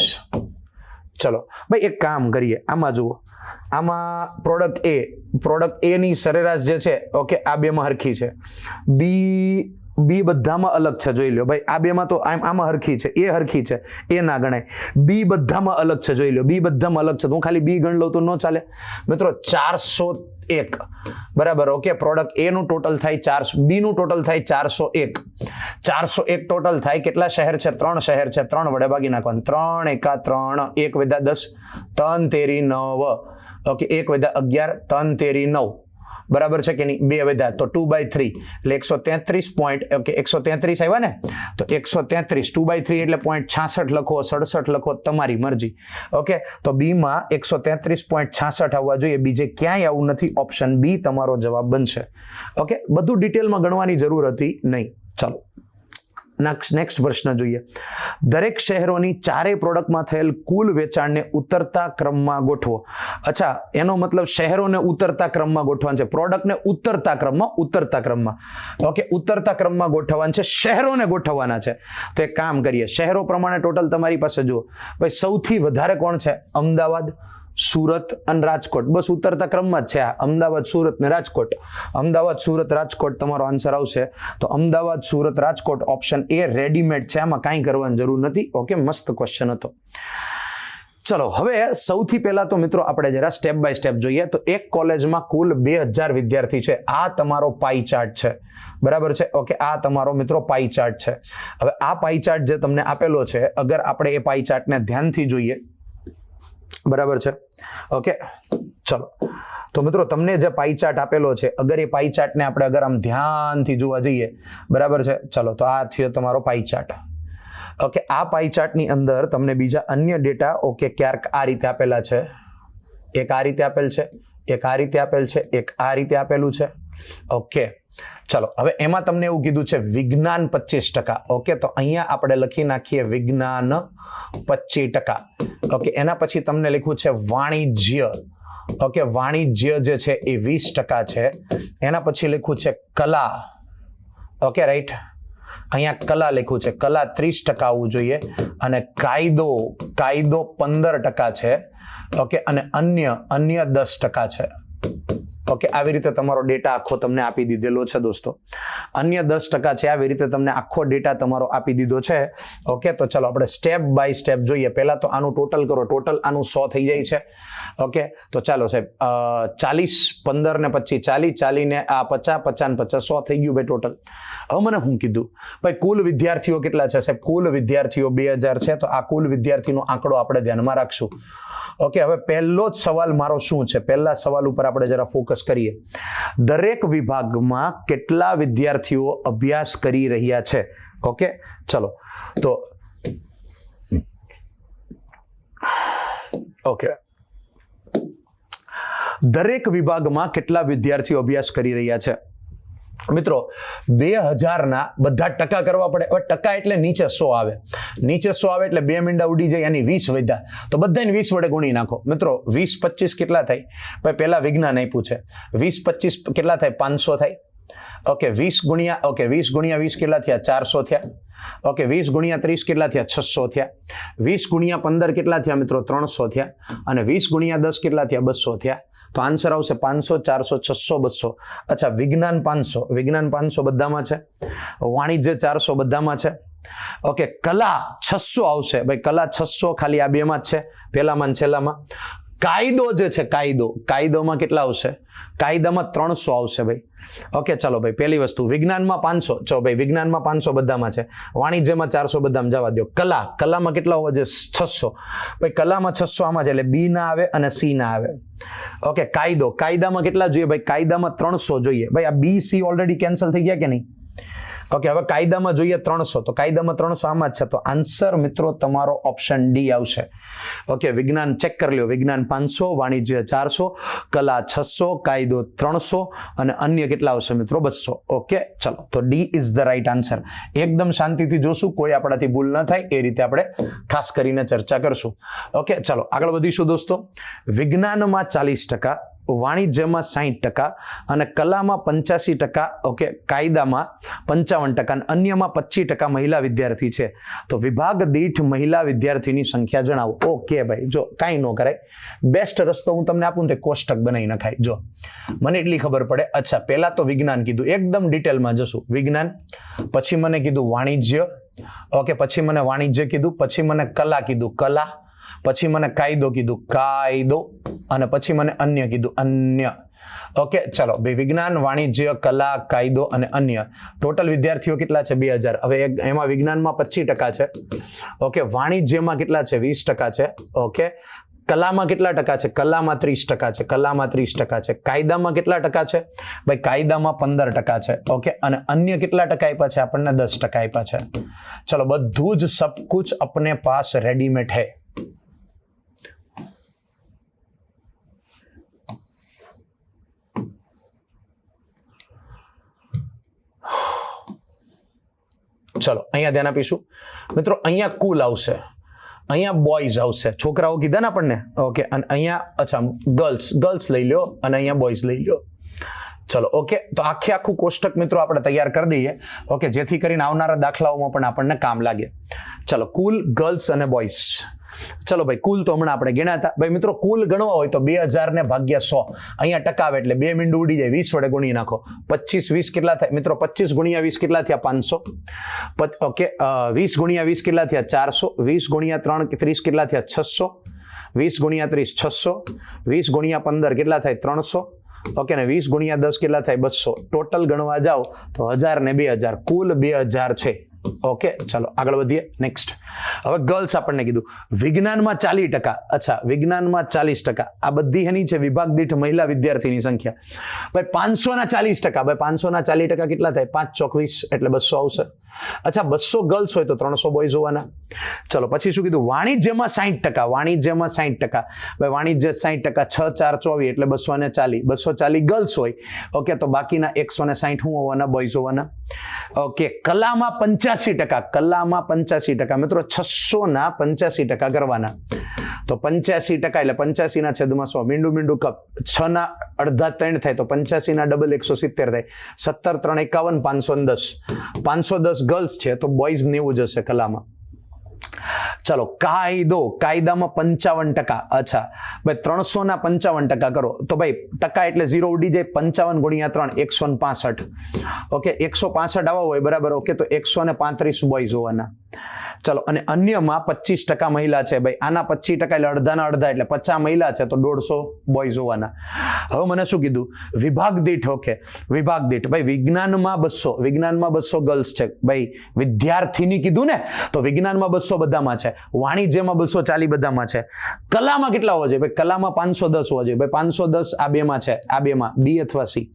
ચલો ભાઈ એક કામ કરીએ, આમાં જુઓ, આમાં પ્રોડક્ટ એ ની સરેરાશ જે છે, ઓકે, આ બેમાં હરખી છે. બી બધામાં અલગ છે, જોઈ લો ભાઈ. આ બેમાં તો આમાં હરખી છે, એ હરખી છે, એ ના ગણાય. બી બધામાં અલગ છે, જોઈ લો, બી બધામાં અલગ છે. તો હું ખાલી બી ગણ લઉં તો ન ચાલે મિત્રો. 401 બરાબર. ઓકે, પ્રોડક્ટ એ નું ટોટલ થાય 400, બી નું ટોટલ થાય 401. 401 ટોટલ થાય. કેટલા શહેર છે? 3 શહેર છે. 3 વડે ભાગી નાખવાનું. 3 એકા 3, 1 વધ્યા 10, 3 તેરી 9. ઓકે, 1 વધ્યા 11, 3 તેરી 9. બરાબર છે કે નહીં? 2 વધ્યા તો 2/3 એટલે 133 પોઈન્ટ. ઓકે, 133 આવ્યા ને? તો 133 2/3 એટલે 0.66 લખો, 67 લખો, તમારી મરજી. ઓકે, તો બી માં 133.66 આવવા જોઈએ, બીજે ક્યાંય આવું નથી. ઓપ્શન બી તમારો જવાબ બનશે. ઓકે, બધું ડિટેલમાં ગણવાની જરૂર હતી નહીં. ચાલો નેક્સ્ટ પ્રશ્ન જોઈએ. દરેક શહેરોની 4 પ્રોડક્ટમાં થયેલ કુલ વેચાણને ઉતરતા ક્રમમાં ગોઠવો. અચ્છા, એનો મતલબ શહેરોને ઉતરતા ક્રમમાં ગોઠવવાનું છે. પ્રોડક્ટને ઉતરતા ક્રમમાં. ઓકે, ઉતરતા ક્રમમાં ગોઠવવાનું છે, શહેરોને ગોઠવવાના છે. તો એક કામ કરીએ, શહેરો પ્રમાણે ટોટલ તમારી પાસે જુઓ ભાઈ, સૌથી વધારે કોણ છે? અમદાવાદ, સુરત અને રાજકોટ. બસ ઉતરતા ક્રમમાં જ છે આ અમદાવાદ, સુરત ને રાજકોટ. અમદાવાદ, સુરત, રાજકોટ તમારો આન્સર આવશે. તો Ahmedabad, Surat, Rajkot option A readymade છે, આમાં કાંઈ કરવાની જરૂર નથી. ઓકે, મસ્ત ક્વેશ્ચન હતો. ચલો હવે સૌથી પહેલા તો મિત્રો આપણે જરા સ્ટેપ બાય સ્ટેપ જોઈએ. તો એક કોલેજમાં કુલ 2000 વિદ્યાર્થી છે. આ તમારો પાઈ ચાર્ટ છે. બરાબર છે? ઓકે, આ તમારો મિત્રો પાઈ ચાર્ટ છે. હવે આ પાઈ ચાર્ટ જે તમને આપેલો છે, અગર આપણે એ પાઈ ચાર્ટને ધ્યાનથી જોઈએ, બરાબર છે? ઓકે, ચલો તો મિત્રો તમને જે પાઈ ચાર્ટ આપેલો છે, અગર એ પાઈ ચાર્ટને આપણે અગર આમ ધ્યાનથી જોવા જઈએ, બરાબર છે? ચલો, તો આ થયો તમારો પાઈ ચાર્ટ. ઓકે, આ પાઈ ચાર્ટની અંદર તમને બીજા અન્ય ડેટા, ઓકે, ક્યાંક આ રીતે આપેલા છે. એક આ રીતે આપેલ છે, એક આ રીતે આપેલ છે, એક આ રીતે આપેલું છે. ઓકે, ચલો હવે એમાં તમને એવું કીધું છે વિજ્ઞાન 25%. ઓકે, તો અહીંયા આપણે લખી નાખીએ વિજ્ઞાન 25%. ઓકે, એના પછી તમને લખ્યું છે વાણિજ્ય. ઓકે, વાણિજ્ય જે છે એ 20% છે. એના પછી લખ્યું છે કલા. ઓકે, રાઈટ, અહીંયા કલા લખ્યું છે, કલા 30% આવવું જોઈએ. અને કાયદો 15% છે. ઓકે, અને અન્ય 10% છે. ઓકે, આવી રીતે તમારો ડેટા આખો તમને આપી દીધેલો છે દોસ્તો. અન્ય 10% છે, આવી રીતે તમને આખો ડેટા તમારો આપી દીધો છે. ઓકે, તો ચલો આપણે સ્ટેપ બાય સ્ટેપ જોઈએ. પહેલા તો આનું ટોટલ કરો. ટોટલ આનું 100 થઈ જાય છે. ઓકે, તો ચાલો સાહેબ, 40, 15 ને 25, 40 ને આ 50, 50 ને 50, 100 થઈ ગયું ભાઈ ટોટલ. હવે મને શું કીધું ભાઈ, કુલ વિદ્યાર્થીઓ કેટલા છે સાહેબ? કુલ વિદ્યાર્થીઓ 2000 છે. તો આ કુલ વિદ્યાર્થીનો આંકડો આપણે ધ્યાનમાં રાખશું. ઓકે, હવે પહેલો જ સવાલ મારો શું છે? પહેલા સવાલ ઉપર આપણે જરા ફોકસ કરીએ. દરેક વિભાગમાં કેટલા વિદ્યાર્થીઓ અભ્યાસ કરી રહ્યા છે? ઓકે, ચલો તો ઓકે, દરેક વિભાગમાં કેટલા વિદ્યાર્થીઓ અભ્યાસ કરી રહ્યા છે? મિત્રો 2000ના બધા ટકા કરવા પડે. હવે ટકા એટલે નીચે 100 આવે, નીચે 100 આવે એટલે 2 મીંડા ઉડી જાય, એની 20 વધ્યા તો બધાને 20 વડે ગુણી નાખો. મિત્રો 20 25 કેટલા થાય? ભાઈ પહેલા વિજ્ઞાન આપ્યું છે. 20 25 કેટલા થાય? 500 થાય. ઓકે 20 ગુણ્યા 20 કેટલા થયા? 400 થયા. ઓકે 20 ગુણ્યા 30 કેટલા થયા? 600 થયા. 20 ગુણ્યા 15 કેટલા થયા મિત્રો? 300 થયા. અને 20 ગુણ્યા 10 કેટલા થયા? 200 થયા. તો આન્સર આવશે 500, 400, 600, 200. અચ્છા વિજ્ઞાન 500 બધામાં છે. વાણિજ્ય 400 બધામાં છે. ઓકે કલા 600 આવશે. ભાઈ કલા 600 ખાલી આ બેમાં જ છે, પહેલામાં ને છેલ્લામાં. કાયદો જે છે કાયદોમાં કેટલા આવશે? કાયદામાં 300 આવશે ભાઈ. ઓકે ચાલો ભાઈ પહેલી વસ્તુ વિજ્ઞાનમાં 500. ચલો ભાઈ વિજ્ઞાનમાં 500 બધામાં છે. વાણિજ્યમાં 400 બધામાં જવા દો. કલામાં કેટલા હોવા જોઈએ? 600. ભાઈ કલામાં 600 આમાં છે એટલે બી ના આવે અને સી ના આવે. ઓકે કાયદામાં કેટલા જોઈએ? ભાઈ કાયદામાં 300 જોઈએ. ભાઈ આ બી સી ઓલરેડી કેન્સલ થઈ ગયા કે નહીં? ઓકે હવે કાયદામાં જોઈએ 300, તો કાયદામાં 300 આમાં જ છે. તો આન્સર મિત્રો તમારો ઓપ્શન ડી આવશે. ઓકે વિજ્ઞાન ચેક કરી લો. વિજ્ઞાન 500, વાણિજ્ય 400, કલા 600, કાયદો 300 અને અન્ય કેટલા આવશે મિત્રો? 200. ઓકે ચલો તો D is the right answer. એકદમ શાંતિથી જોશું, કોઈ આપણાથી ભૂલ ન થાય એ રીતે આપણે ખાસ કરીને ચર્ચા કરશું. ઓકે ચલો આગળ વધીશું દોસ્તો. વિજ્ઞાનમાં 40%, વાણિજ્યમાં 60% અને કલામાં 85%, ઓકે કાયદામાં 55% અને અન્યમાં 25% મહિલા વિદ્યાર્થી છે. તો વિભાગ દીઠ મહિલા વિદ્યાર્થીની સંખ્યા જણાવો. ઓકે ભાઈ જો કાંઈ ન કરાય, બેસ્ટ રસ્તો હું તમને આપું ને તે કોષ્ટક બનાવી નખાય. જો મને એટલી ખબર પડે. અચ્છા પહેલા તો વિજ્ઞાન કીધું, એકદમ ડિટેલમાં જશું. વિજ્ઞાન, પછી મને કીધું વાણિજ્ય, ઓકે પછી મને વાણિજ્ય કીધું, પછી મને કલા કીધું કલા, પછી મને કાયદો કીધું કાયદો અને પછી મને અન્ય કીધું અન્ય. ઓકે ચલો ભાઈ વિજ્ઞાન, વાણિજ્ય, કલા, કાયદો અને અન્ય ટોટલ વિદ્યાર્થીઓ કેટલા છે? 2000. હવે એમાં વિજ્ઞાનમાં 25% છે. ઓકે વાણિજ્યમાં કેટલા છે? 20% છે. ઓકે કલામાં કેટલા ટકા છે? કલામાં 30% છે. કલામાં 30% છે. કાયદામાં કેટલા ટકા છે? ભાઈ કાયદામાં 15% છે. ઓકે અને અન્ય કેટલા ટકા આપ્યા છે? આપણને 10% આપ્યા છે. ચલો બધું જ સબ કુછ अपने पास रेडीमेड है. ચલો અહીંયા ધ્યાન આપીશું મિત્રો. અહીંયા કુલ આવશે, અહીંયા બોયઝ આવશે, છોકરાઓ કીધા ને આપણને. ઓકે અને અહીંયા અચ્છા ગર્લ્સ લઈ લો અને અહીંયા બોયઝ લઈ લો. ચલો ઓકે તો આખું કોષ્ટક મિત્રો આપણે તૈયાર કરી દઈએ. ઓકે જેથી કરીને આવનારા દાખલાઓમાં પણ આપણને કામ લાગે. ચલો કુલ ગર્લ્સ અને બોયઝ. ચલો ભાઈ કુલ તો હમણાં આપણે ગણ્યા હતા. ભાઈ મિત્રો કુલ ગણવા હોય તો 2000 ને ભાગ્યા 100. અહીંયા ટકા આવે એટલે 2 મીંડું ઉડી જાય. 20 વડે ગુણી નાખો. 25 20 કેટલા થાય મિત્રો? 25 ગુણ્યા 20 કેટલા થયા? 500. ઓકે 20 ગુણ્યા 20 કેટલા થયા? 400. 20 ગુણ્યા 3 30 કેટલા થયા? 600. 20 ગુણ્યા 30 600. 20 ગુણ્યા 15 કેટલા થાય? 300. ઓકે ને 20 ગુણ્યા 10 કેટલા થાય? 200. ટોટલ ગણવા જાઓ તો 1000 ને 2000 કુલ 2000 છે. ઓકે ચલો આગળ વધીએ. નેક્સ્ટ હવે ગર્લ્સ આપણને કીધું વિજ્ઞાનમાં 40%. અચ્છા વિજ્ઞાનમાં 40%. આ બધી એની છે વિભાગ દીઠ મહિલા વિદ્યાર્થીની સંખ્યા. ભાઈ 500 ના 40%. ભાઈ 500 ના 40% કેટલા થાય? 5 ચોક 20 એટલે 200 આવશે. અચ્છા 200 ગર્લ્સ હોય તો 300 બોયઝ હોવાના. ચલો પછી શું કીધું? વાણિજ્યમાં 60%. વાણિજ્યમાં 60%. ભાઈ વાણિજ્ય 60%, 6 4 24 એટલે 240. 240 ગર્લ્સ હોય. ઓકે તો બાકીના 160 શું હોવાના? બોયઝ હોવાના. ઓકે કલામાં 85%. કલામાં 85%. મિત્રો 600 ના 85% કરવાના. તો 85% એટલે 85 ના છેદમાં 100. મીંડું કપ 6 ના અડધા 3 થાય તો 85 ના ડબલ 170 થાય. 17 3 51 510. 510 ગર્લ્સ છે તો બોયઝ 90 જ હશે કલામાં. ચલો કાયદામાં 55%. અચ્છા ભાઈ 300 ના 55% કરો તો ભાઈ ટકા એટલે 0 ઉડી જાય. 55 ગુણ્યા 3 165. ઓકે 165 આવા હોય બરાબર. ઓકે તો 135 બોયઝ હોવાના. ચલો અને અન્યમાં 25% મહિલા છે. ભાઈ આના 25% એટલે અડધાના અડધા એટલે 50 મહિલા છે તો 150 બોયઝ હોવાના. હવે મને શું કીધું? વિભાગ દીઠ. ઓકે વિભાગ દીઠ ભાઈ વિજ્ઞાનમાં 200. વિજ્ઞાનમાં 200 ગર્લ્સ છે. ભાઈ વિદ્યાર્થીની કીધું ને તો વિજ્ઞાનમાં 200 બધામાં છે. વાણિજ્યમાં 240 બધામાં છે. કલામાં કેટલા હોવા જોઈએ? ભાઈ કલામાં 510 હોવા જોઈએ. ભાઈ 510 આ બેમાં છે. આ બેમાં બી અથવા સી.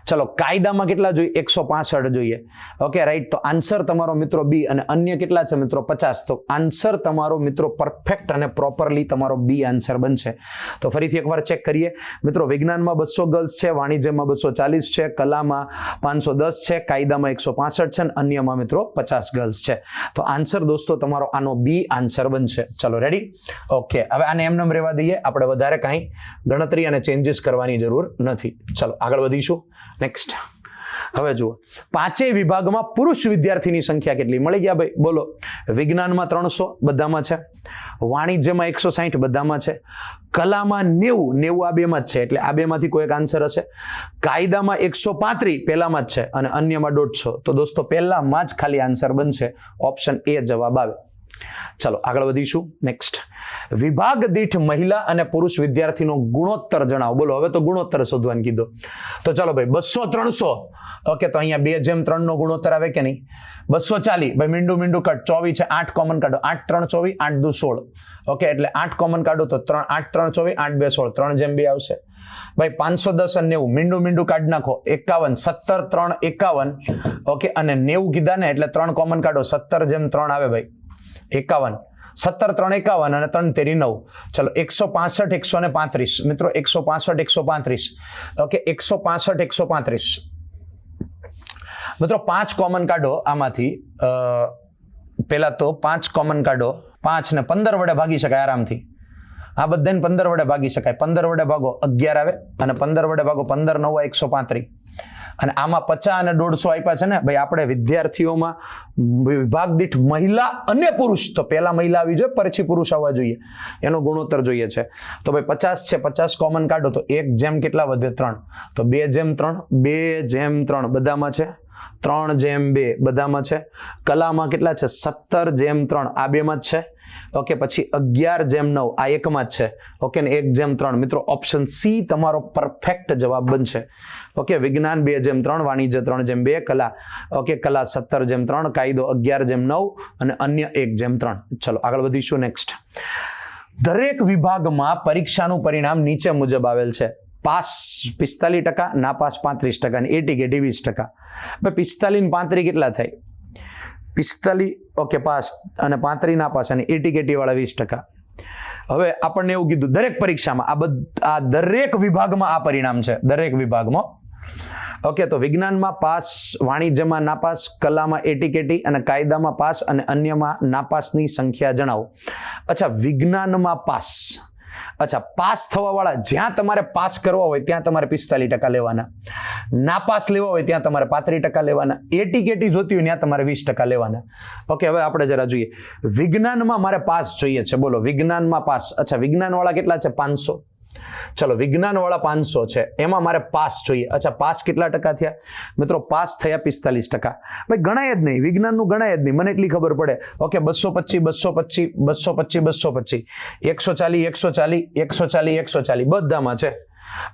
ચલો કાયદામાં કેટલા જોઈએ? 165 જોઈએ. Okay right. તો આન્સર તમારો મિત્રો બી. અને અન્ય કેટલા છે મિત્રો? 50. તો આન્સર તમારો મિત્રો પરફેક્ટ અને પ્રોપરલી તમારો બી આન્સર બનશે. તો ફરીથી એકવાર ચેક કરીએ મિત્રો. વિજ્ઞાનમાં 200 ગર્લ્સ છે, વાણિજ્યમાં 240 છે, કલામાં 510 છે, કાયદામાં 165 છે અને અન્યમાં મિત્રો 50 ગર્લ્સ છે. તો આન્સર દોસ્તો તમારો આનો બી આન્સર બનશે. ચલો રેડી? ઓકે, હવે આને એમનેમ રહેવા દઈએ. આપણે વધારે કાંઈ ગણતરી અને ચેન્જીસ કરવાની જરૂર નથી. ચલો આગળ વધીશું. નેક્સ્ટ. હવે જુઓ, પાંચેય વિભાગમાં પુરુષ વિદ્યાર્થીની સંખ્યા કેટલી? મળી ગયા ભાઈ? બોલો. વિજ્ઞાનમાં 300 બધામાં છે, વાણિજ્યમાં 160 બધામાં છે, કલામાં 90 આ બેમાં જ છે, એટલે આ બેમાંથી કોઈ એક આન્સર હશે. કાયદામાં 135 પહેલામાં જ છે અને અન્યમાં 150. તો દોસ્તો પહેલામાં જ ખાલી આન્સર બનશે. ઓપ્શન એ જવાબ આવે. ચલો આગળ વધીશું. નેક્સ્ટ. વિભાગ દીઠ મહિલા અને પુરુષ વિદ્યાર્થીનો ગુણોત્તર જણાવો. બોલો, હવે તો ગુણોત્તર શોધવાનું કીધો. તો ચલો ભાઈ 200-300. ઓકે, તો અહીંયા 2:3 નો ગુણોત્તર આવે કે નહીં? 240 ભાઈ મીંડું કટ 24 છે, 8 કોમન કાઢો, 8 3 24, 8 2 16. ઓકે, એટલે 8 કોમન કાઢો તો 8 3 24, 8 2 16, 3:2 આવશે. ભાઈ 510 અને 90 મીંડું કાઢી નાખો, 51, 17 3 51. ઓકે, અને 90 કીધા ને એટલે 3 કોમન કાઢો, 17:3 આવે ભાઈ 51. 17 3 51 અને 3 તેરી 9. ચલો 165 135 મિત્રો, 165 135. ઓકે, 165 135 મિત્રો. 5 કોમન કાઢો આમાંથી. પેલા તો 5 કોમન કાઢો. 5 ને 15 વડે ભાગી શકાય આરામથી. આ બધાને 15 વડે ભાગી શકાય. 15 વડે ભાગો 11 આવે અને 15 વડે ભાગો 15 9 135. અને આમાં 50 અને 150 આપ્યા છે ને ભાઈ. આપણે વિદ્યાર્થીઓમાં વિભાગ દીઠ મહિલા અને પુરુષ, તો પહેલા મહિલા આવી જોઈએ પછી પુરુષ આવવા જોઈએ, એનો ગુણોત્તર જોઈએ છે. તો ભાઈ 50 છે, 50 કોમન કાઢો તો 1 જેમ કેટલા વધે? 3. તો 2:3 2:3 બધામાં છે, 3:2 બધામાં છે. કલામાં કેટલા છે? 17:3 આ બેમાં જ છે. ઓકે, પછી 11:9 આ એકમાં જ છે. ઓકે, ને 1:3 મિત્રો. ઓપ્શન સી તમારો પરફેક્ટ જવાબ બનશે. ઓકે, વિજ્ઞાન 2:3, વાણિજ્ય 3:2, કલા ઓકે કલા 17:3, કાયદો 11:9 અને અન્ય 1:3. ચલો આગળ વધીશું. નેક્સ્ટ. દરેક વિભાગમાં પરીક્ષાનું પરિણામ નીચે મુજબ આવેલ છે. પાસ 45%, નાપાસ 35% અને એટીકેટી 20%. ભાઈ 45 ને 35 કેટલા થાય? 45 ઓકે પાસ અને 35 નાપાસ અને એટીકેટી વાળા 20%. હવે આપણને એવું કીધું દરેક પરીક્ષામાં આ દરેક વિભાગમાં આ પરિણામ છે. દરેક વિભાગમાં. ઓકે, તો વિજ્ઞાનમાં પાસ, વાણિજ્યમાં નાપાસ, કલામાં એટીકેટી અને કાયદામાં પાસ અને અન્યમાં નાપાસની સંખ્યા જણાવો. અચ્છા, વિજ્ઞાનમાં પાસ. અચ્છા, પાસ થવા વાળા જ્યાં તમારે પાસ કરવા હોય ત્યાં તમારે 45% લેવાના, નાપાસ લેવા હોય ત્યાં તમારે 35% લેવાના, એટીકેટી જોતી હોય ત્યાં તમારે 20% લેવાના. ઓકે, હવે આપણે જરા જોઈએ. વિજ્ઞાનમાં મારે પાસ જોઈએ છે. બોલો, વિજ્ઞાનમાં પાસ. અચ્છા, વિજ્ઞાન વાળા કેટલા છે? 500. ચલો, વિજ્ઞાન વાળા 500 છે, એમાં મારે પાસ જોઈએ. અચ્છા, પાસ કેટલા ટકા થયા મિત્રો? પાસ થયા 45%. ભાઈ ગણાય જ નહીં, વિજ્ઞાનનું ગણાય જ નહીં, મને એટલી ખબર પડે. ઓકે, 225 240 140 બધામાં છે.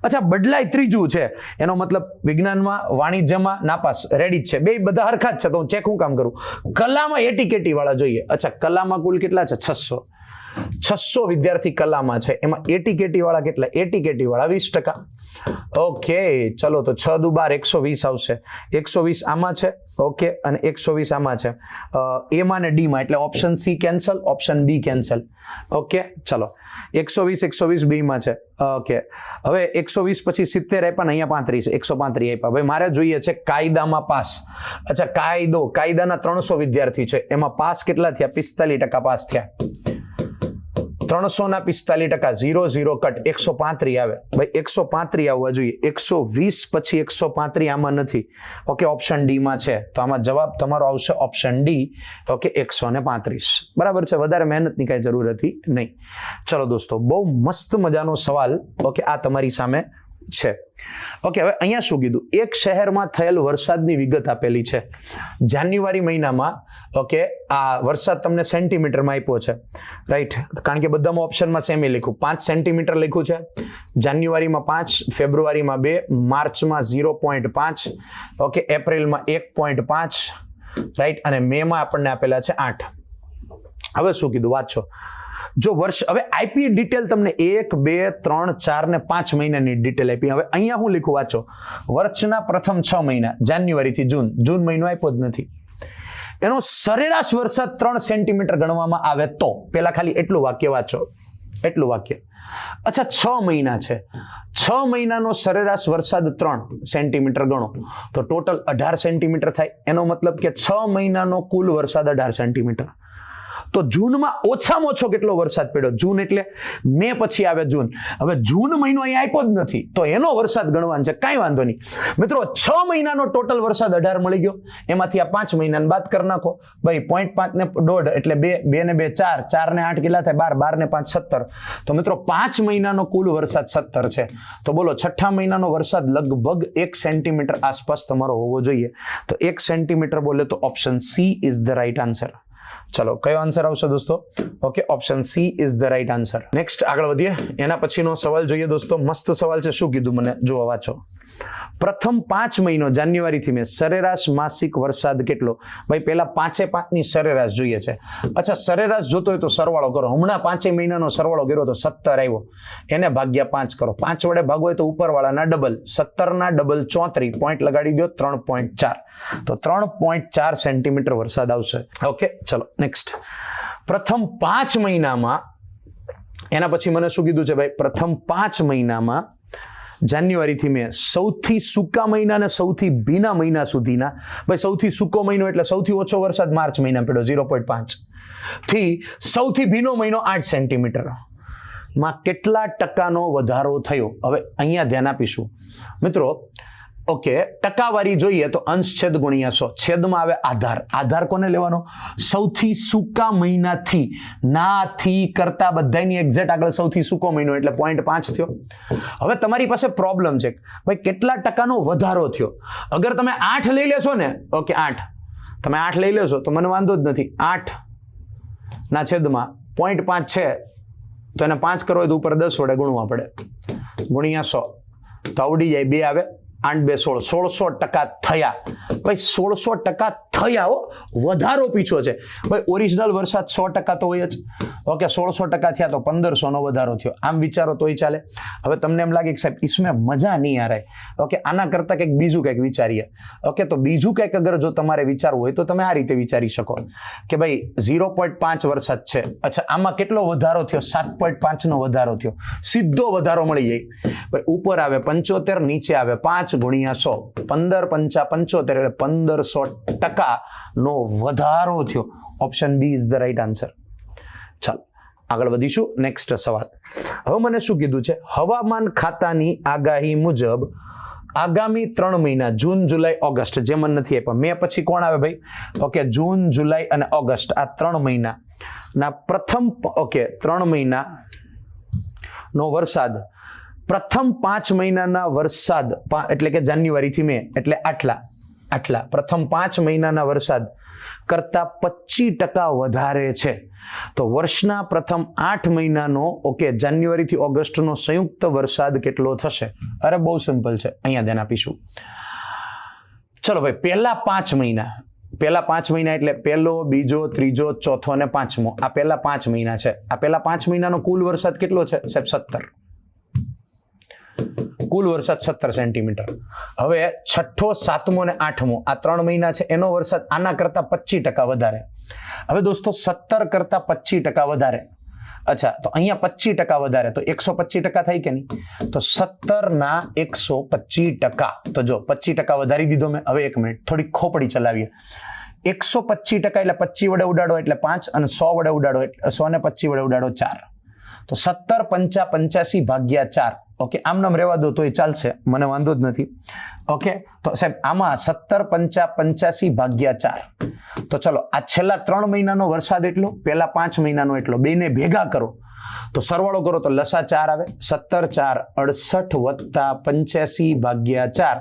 અચ્છા, બદલાય ત્રીજું છે, એનો મતલબ વિજ્ઞાનમાં, વાણિજ્યમાં નાપાસ રેડી જ છે, બે બધા હરખા જ છે. તો હું ચેક હું કામ કરું? કલામાં એટીકેટી વાળા જોઈએ. અચ્છા, કલામાં કુલ કેટલા છે? 600 વિદ્યાર્થી કલામાં છે, એમાં એટીકેટી વાળા કેટલા? એટીકેટી વાળા 20%. ઓકે, ચલો તો 6 દુ 12 120 આવશે. 120 આમાં છે. ઓકે, અને 120 આમાં છે. એમાં ને ડી માં, એટલે option C cancel, option B cancel. Okay, ચલો 120 બી માં છે. ઓકે, હવે 120 પછી 70 આપ્યા ને અહીંયા 35 135 આપ્યા. ભાઈ મારે જોઈએ છે કાયદામાં પાસ. અચ્છા, કાયદાના 300 વિદ્યાર્થી છે, એમાં પાસ કેટલા થયા? 45% પાસ થયા. 300 ના 45%, 0 0 કટ 135 આવે. ભાઈ 135 આવવા જોઈએ. 120 પછી 135 આમાં નથી. ઓકે, ઓપ્શન ડી માં છે, તો આમાં જવાબ તમારો આવશે ઓપ્શન ડી. ઓકે, 135. બરાબર છે, વધારે મહેનતની કઈ જરૂર હતી નહીં. ચલો દોસ્તો, બહુ મસ્ત મજાનો સવાલ ઓકે આ તમારી સામે છે. ઓકે, હવે અહીંયા શું કીધું? એક શહેરમાં થયેલ વરસાદની વિગત આપેલી છે. જાન્યુઆરી મહિનામાં ઓકે આ વરસાદ તમને સેન્ટીમીટરમાં આપ્યો છે, રાઈટ? કારણ કે બધામાં ઓપ્શનમાં સેમ લખ્યું. 5 સેન્ટીમીટર લખ્યું છે. જાન્યુઆરીમાં 5, ફેબ્રુઆરીમાં 2, માર્ચમાં 0.5, ઓકે, એપ્રિલમાં 1.5, રાઈટ? અને મેમાં આપણને આપેલા છે 8. હવે શું કીધું? વાંચો. જો વર્ષ, હવે આઈપી ડિટેલ તમને 1, 2, 3, 4 ને 5 મહિનાની ડિટેલ આપી. હવે અહીંયા હું લીખું વાંચો, વર્ષના પ્રથમ 6 મહિના જાન્યુઆરી થી જૂન મહિનો આપ્યો જ નથી, એનો સરેરાશ વરસાદ 3 સેન્ટીમીટર ગણવામાં આવે તો, પેલા ખાલી એટલું વાક્ય વાંચો, એટલું વાક્ય. અચ્છા 6 મહિના છે, 6 મહિનાનો સરેરાશ વરસાદ 3 સેન્ટીમીટર ગણો તો ટોટલ 18 સેન્ટીમીટર થાય. એનો મતલબ કે 6 મહિનાનો કુલ વરસાદ 18 સેન્ટીમીટર. તો જૂનમાં ઓછામાં ઓછો કેટલો વરસાદ પડ્યો? જૂન એટલે મે પછી આવે જૂન. હવે જૂન મહિનો અહીં આપ્યો જ નથી તો એનો વરસાદ ગણવાનો છે, કાંઈ વાંધો નહીં મિત્રો. 6 મહિનાનો ટોટલ વરસાદ 18 મળી ગયો, એમાંથી આ 5 મહિનાને બાદ કરી નાખો ભાઈ. 0.5 ને 1.5 એટલે 2 ને 2 4, 4 ને 8 કેટલા થાય? 12, 12 ને 5 17. તો મિત્રો 5 મહિનાનો કુલ વરસાદ 17 છે. તો બોલો છઠ્ઠા મહિનાનો વરસાદ લગભગ 1 સેન્ટીમીટર આસપાસ તમારો હોવો જોઈએ. તો 1 સેન્ટીમીટર બોલે તો option C is the right answer. ચલો કયો આન્સર આવશે દોસ્તો? Okay, option C is the right answer. Next આગળ વધીએ. એના પછીનો સવાલ જોઈએ દોસ્તો. મસ્ત સવાલ છે. શું કીધું મને જોવા વાંચો. પ્રથમ 5 મહિનો જાન્યુઆરી થી મે સરેરાશ માસિક વરસાદ કેટલો? ભાઈ પેલા 5 ની સરેરાશ જોઈએ છે. અચ્છા સરેરાશ જોતો હોય તો સરવાળો કરો. હમણાં 5 મહિનાનો સરવાળો કર્યો તો 17 આવ્યો, એને ભાગ્યા 5 કરો. 5 વડે ભાગો હોય તો ઉપરવાળાના ડબલ, 17 ના ડબલ 34, પોઈન્ટ લગાડી દો 3.4. તો 3.4 સેન્ટીમીટર વરસાદ આવશે. ઓકે ચલો નેક્સ્ટ. પ્રથમ 5 મહિનામાં, એના પછી મને શું કીધું છે ભાઈ? પ્રથમ 5 મહિનામાં જાન્યુઆરી થી મે સૌથી સૂકા મહિના અને સૌથી ભીના મહિના સુધીના, ભાઈ સૌથી સૂકો મહિનો એટલે સૌથી ઓછો વરસાદ માર્ચ મહિના પડ્યો 0.5 થી સૌથી ભીનો મહિનો 8 સેન્ટીમીટર માં કેટલા ટકાનો વધારો થયો? હવે અહીંયા ધ્યાન આપીશું મિત્રો. ઓકે, ટકાવારી જોઈએ તો અંશ છેદ ગુણ્યા 100, છેદમાં આવે આધાર. આધાર કોને લેવાનો? સૌથી સૂકા મહિનાથી, નાથી કરતા બધાની એક્ઝેક્ટ આગળ સૌથી સૂકો મહિનો એટલે 0.5 થયો. હવે તમારી પાસે પ્રોબ્લેમ છે ભાઈ કેટલા ટકાનો વધારો થયો. અગર તમે 8 લઈ લેશો ને, ઓકે 8 તમે 8 લઈ લેશો તો મને વાંધો જ નથી. 8 ના છેદમાં 0.5 છે તો એને 5 કરવો હોય તો ઉપર 10 વડે ગુણવા પડે, ગુણ્યા 100 તો આવડી જાય. 2 આવે 8 2 16, 16% થયા ભાઈ. 16% થયા હો, વધારો પીછો છે ભાઈ. ઓરિજિનલ વરસાદ 100% તો હોય જ. ઓકે 16% થયા તો 1500 નો વધારો થયો. આમ વિચારો તોય ચાલે. હવે તમને એમ લાગે કે સાહેબ इसमें મજા નહીં આ રહે, ઓકે આના કરતા કંઈક બીજું કંઈક વિચારીએ. ઓકે તો બીજું કંઈક અગર જો તમારે વિચારવું હોય તો તમે આ રીતે વિચારી શકો કે ભાઈ 0.5 વરસાદ છે. અચ્છા આમાં કેટલો વધારો થયો? 7.5 નો વધારો થયો. સીધો વધારો મળી જાય ભાઈ. ઉપર આવે 75, નીચે આવે 5 ગુણ્યા 100, 15 5 75 એટલે 1500% નો વધારો થયો. Option B is the right answer. ચાલો આગળ વધીશું. નેક્સ્ટ સવાલ. હવે મને શું કીધું છે? હવામાન ખાતાની આગાહી મુજબ આગામી 3 મહિના જૂન જુલાઈ ઓગસ્ટ, જે મને નથી આપ્યા મે પછી કોણ આવે ભાઈ? ઓકે જૂન જુલાઈ અને ઓગસ્ટ આ 3 મહિના ના પ્રથમ, ઓકે 3 મહિના નો વરસાદ, પ્રથમ 5 મહિનાના વરસાદ એટલે કે જાન્યુઆરી થી મે એટલે આટલા પ્રથમ 5 મહિનાના વરસાદ કરતા 25% વધારે છે. તો વર્ષના પ્રથમ 8 મહિનાનો, ઓકે જાન્યુઆરી થી ઓગસ્ટ નો સંયુક્ત વરસાદ કેટલો થશે? અરે બહુ સિમ્પલ છે, અહીંયા ધ્યાન આપીશું. ચલો ભાઈ પહેલા 5 મહિના, પહેલા 5 મહિના એટલે પહેલો, બીજો, ત્રીજો, ચોથો અને 5મો, આ પહેલા 5 મહિના છે. આ પહેલા 5 મહિનાનો કુલ વરસાદ કેટલો છે સાહેબ? 17. કુલ વરસાદ 17 સેન્ટીમીટર. હવે છઠ્ઠો, 7મો અને 8મો આ 3 મહિના છે, એનો વરસાદ આના કરતા 25% વધારે. હવે દોસ્તો 17 કરતા 25% વધારે. અચ્છા તો અહીંયા 25% વધારે તો 125% થાય કે નહીં? તો 17 ના 125%. તો જો 25% વધારી દીધો મેં. હવે 1 મિનિટ થોડી ખોપડી ચલાવીએ. 125% એટલે 25 વડે ઉડાડો એટલે 5 અને 100 વડે ઉડાડો એટલે 100 ને 25 વડે ઉડાડો 4. તો 17 5 85 ભાગ્યા 4. ઓકે આમ નામ રહેવા દો તોય ચાલશે, મને વાંધો જ નથી. ઓકે તો સાહેબ આમાં 17 5 85 ભાગ્યા 4. તો ચલો આ છેલ્લા 3 મહિનાનો વરસાદ એટલો, પહેલા 5 મહિનાનો એટલો, બેને ભેગા કરો તો સરવાળો કરો તો લસા 4 આવે. 17 4 68 વત્તા 85 ભાગ્યા 4,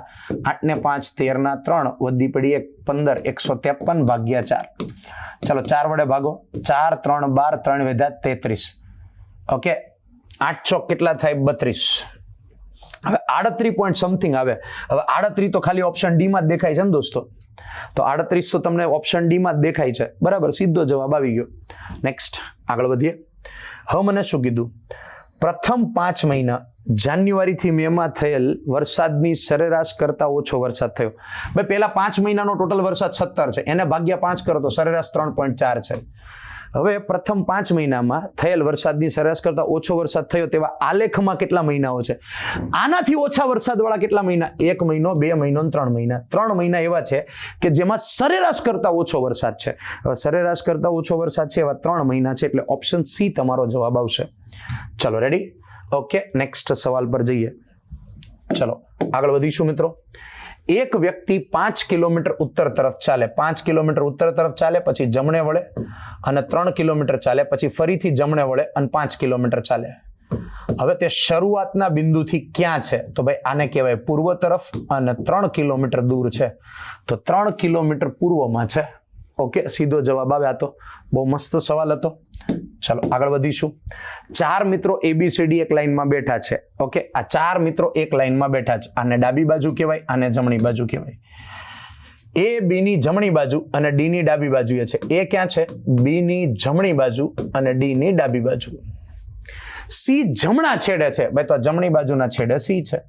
8 ને 5 13 ના 3 વધી પડી 1 15, 153 ભાગ્યા 4. ચલો 4 વડે ભાગો. 4 3 12, 3 વધ્યા 33. ઓકે 8 ચોક કેટલા થાય? 32. હવે 38 પોઈન્ટ સમથિંગ આવે. હવે 38 તો ખાલી ઓપ્શન ડી માં જ દેખાય છે ને દોસ્તો. તો 38 તો તમને ઓપ્શન ડી માં જ દેખાય છે, બરાબર. સીધો જવાબ આવી ગયો. નેક્સ્ટ આગળ વધીએ. હવે મને શું કીધું, પ્રથમ 5 મહિના જાન્યુઆરી થી મે માં થયેલ વરસાદની સરેરાશ કરતા ઓછો વરસાદ થયો. ભાઈ પહેલા 5 મહિનાનો ટોટલ વરસાદ 17 છે, એને ભાગ્યા 5 કરો તો સરેરાશ 3.4 છે. હવે પ્રથમ 5 મહિનામાં થયેલ વરસાદની સરેરાશ કરતા ઓછો વરસાદ થયો તેવા આલેખમાં કેટલા મહિનાઓ છે? આનાથી ઓછા વરસાદવાળા કેટલા મહિના? 1 મહિનો, 2 મહિનો, 3 મહિના. 3 મહિના એવા છે કે જેમાં સરેરાશ કરતા ઓછો વરસાદ છે. હવે સરેરાશ કરતા ઓછો વરસાદ છે એવા 3 મહિના છે, એટલે ઓપ્શન સી તમારો જવાબ આવશે. ચલો રેડી? ઓકે, નેક્સ્ટ સવાલ પર જઈએ. ચલો આગળ વધીશું મિત્રો. એક વ્યક્તિ 5 કિલોમીટર ઉત્તર તરફ ચાલે, 5 કિલોમીટર ઉત્તર તરફ ચાલે, પછી જમણે વળે અને 3 કિલોમીટર ચાલે, પછી ફરીથી જમણે વળે અને 5 કિલોમીટર ચાલે. હવે તે શરૂઆતના બિંદુથી ક્યાં છે? તો ભાઈ આને કહેવાય પૂર્વ તરફ અને 3 કિલોમીટર દૂર છે, તો 3 કિલોમીટર પૂર્વમાં છે. ઓકે, સીધો જવાબ આવે. આ તો બહુ મસ્ત સવાલ હતો. ચાલો આગળ વધીશું. 4 મિત્રો ABCD એક લાઈનમાં બેઠા છે. ઓકે, આ 4 મિત્રો એક લાઈનમાં બેઠા છે. આને ડાબી બાજુ કહેવાય, આને જમણી બાજુ કહેવાય. A B ની જમણી બાજુ અને D ની ડાબી બાજુએ છે. A ક્યાં છે? B ની જમણી બાજુ અને D ની ડાબી બાજુ. C જમણા છેડે છે. ભાઈ તો જમણી બાજુના છેડે C છે.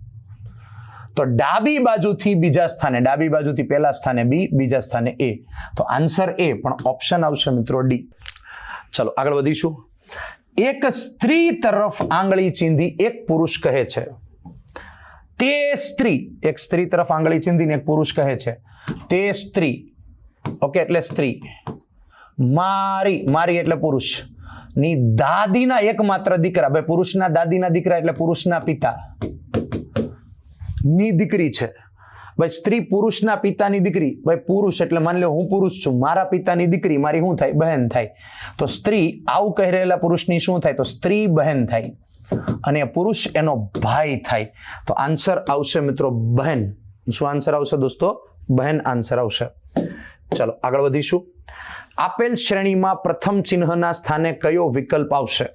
તો ડાબી બાજુથી બીજા સ્થાને, ડાબી બાજુથી પહેલા સ્થાને B, બીજા સ્થાને A. તો આન્સર A, પણ ઓપ્શન આવશે મિત્રો D. ચલો આગળ વધીશું. એક સ્ત્રી તરફ આંગળી ચીંધી એક પુરુષ કહે છે. તે સ્ત્રી, એક સ્ત્રી તરફ આંગળી ચીંધીને એક પુરુષ કહે છે, તે સ્ત્રી. ઓકે, એટલે સ્ત્રી. મારી, મારી એટલે પુરુષ ની દાદીના એકમાત્ર દીકરા. ભાઈ પુરુષના દાદીના દીકરા એટલે પુરુષના પિતા ની દીકરી છે. ભાઈ સ્ત્રી પુરુષના પિતાની દીકરી. ભાઈ પુરુષ એટલે માની લો હું પુરુષ છું, મારા પિતાની દીકરી મારી શું થાય? બહેન થાય. તો સ્ત્રી આવું કહી રહેલા પુરુષની શું થાય? તો સ્ત્રી બહેન થાય, અને પુરુષ એનો ભાઈ થાય. તો આન્સર આવશે મિત્રો બહેન. શું આન્સર આવશે દોસ્તો? બહેન આન્સર આવશે. ચલો આગળ વધીશું. આપેલ શ્રેણીમાં પ્રથમ ચિહ્નના સ્થાને કયો વિકલ્પ આવશે?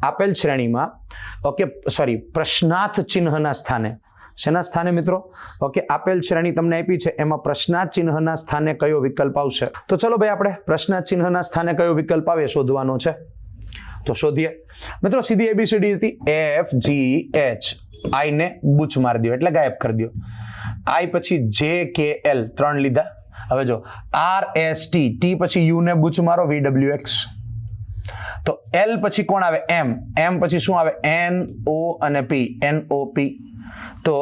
આપેલ શ્રેણીમાં, ઓકે સોરી, પ્રશ્નાર્થ ચિહ્નના સ્થાને. શેના સ્થાને મિત્રો? ઓકે, આપેલ શ્રેણી તમને આપી છે, એમાં પ્રશ્નાર્થ ચિહ્નના સ્થાને કયો વિકલ્પ આવશે? તો ચલો ભાઈ આપણે પ્રશ્નાર્થ ચિહ્નના સ્થાને કયો વિકલ્પ આવે શોધવાનો છે. તો શોધીએ મિત્રો. સીધી ABCD હતી, FGH. I ને બૂચ મારી દો એટલે ગાયબ કરી દો. I પછી JKL 3 લીધા. હવે જો RST, T પછી U ને બૂચ મારો, VWX. તો L પછી કોણ આવે? M. M પછી શું આવે? NO અને P, NOP. તો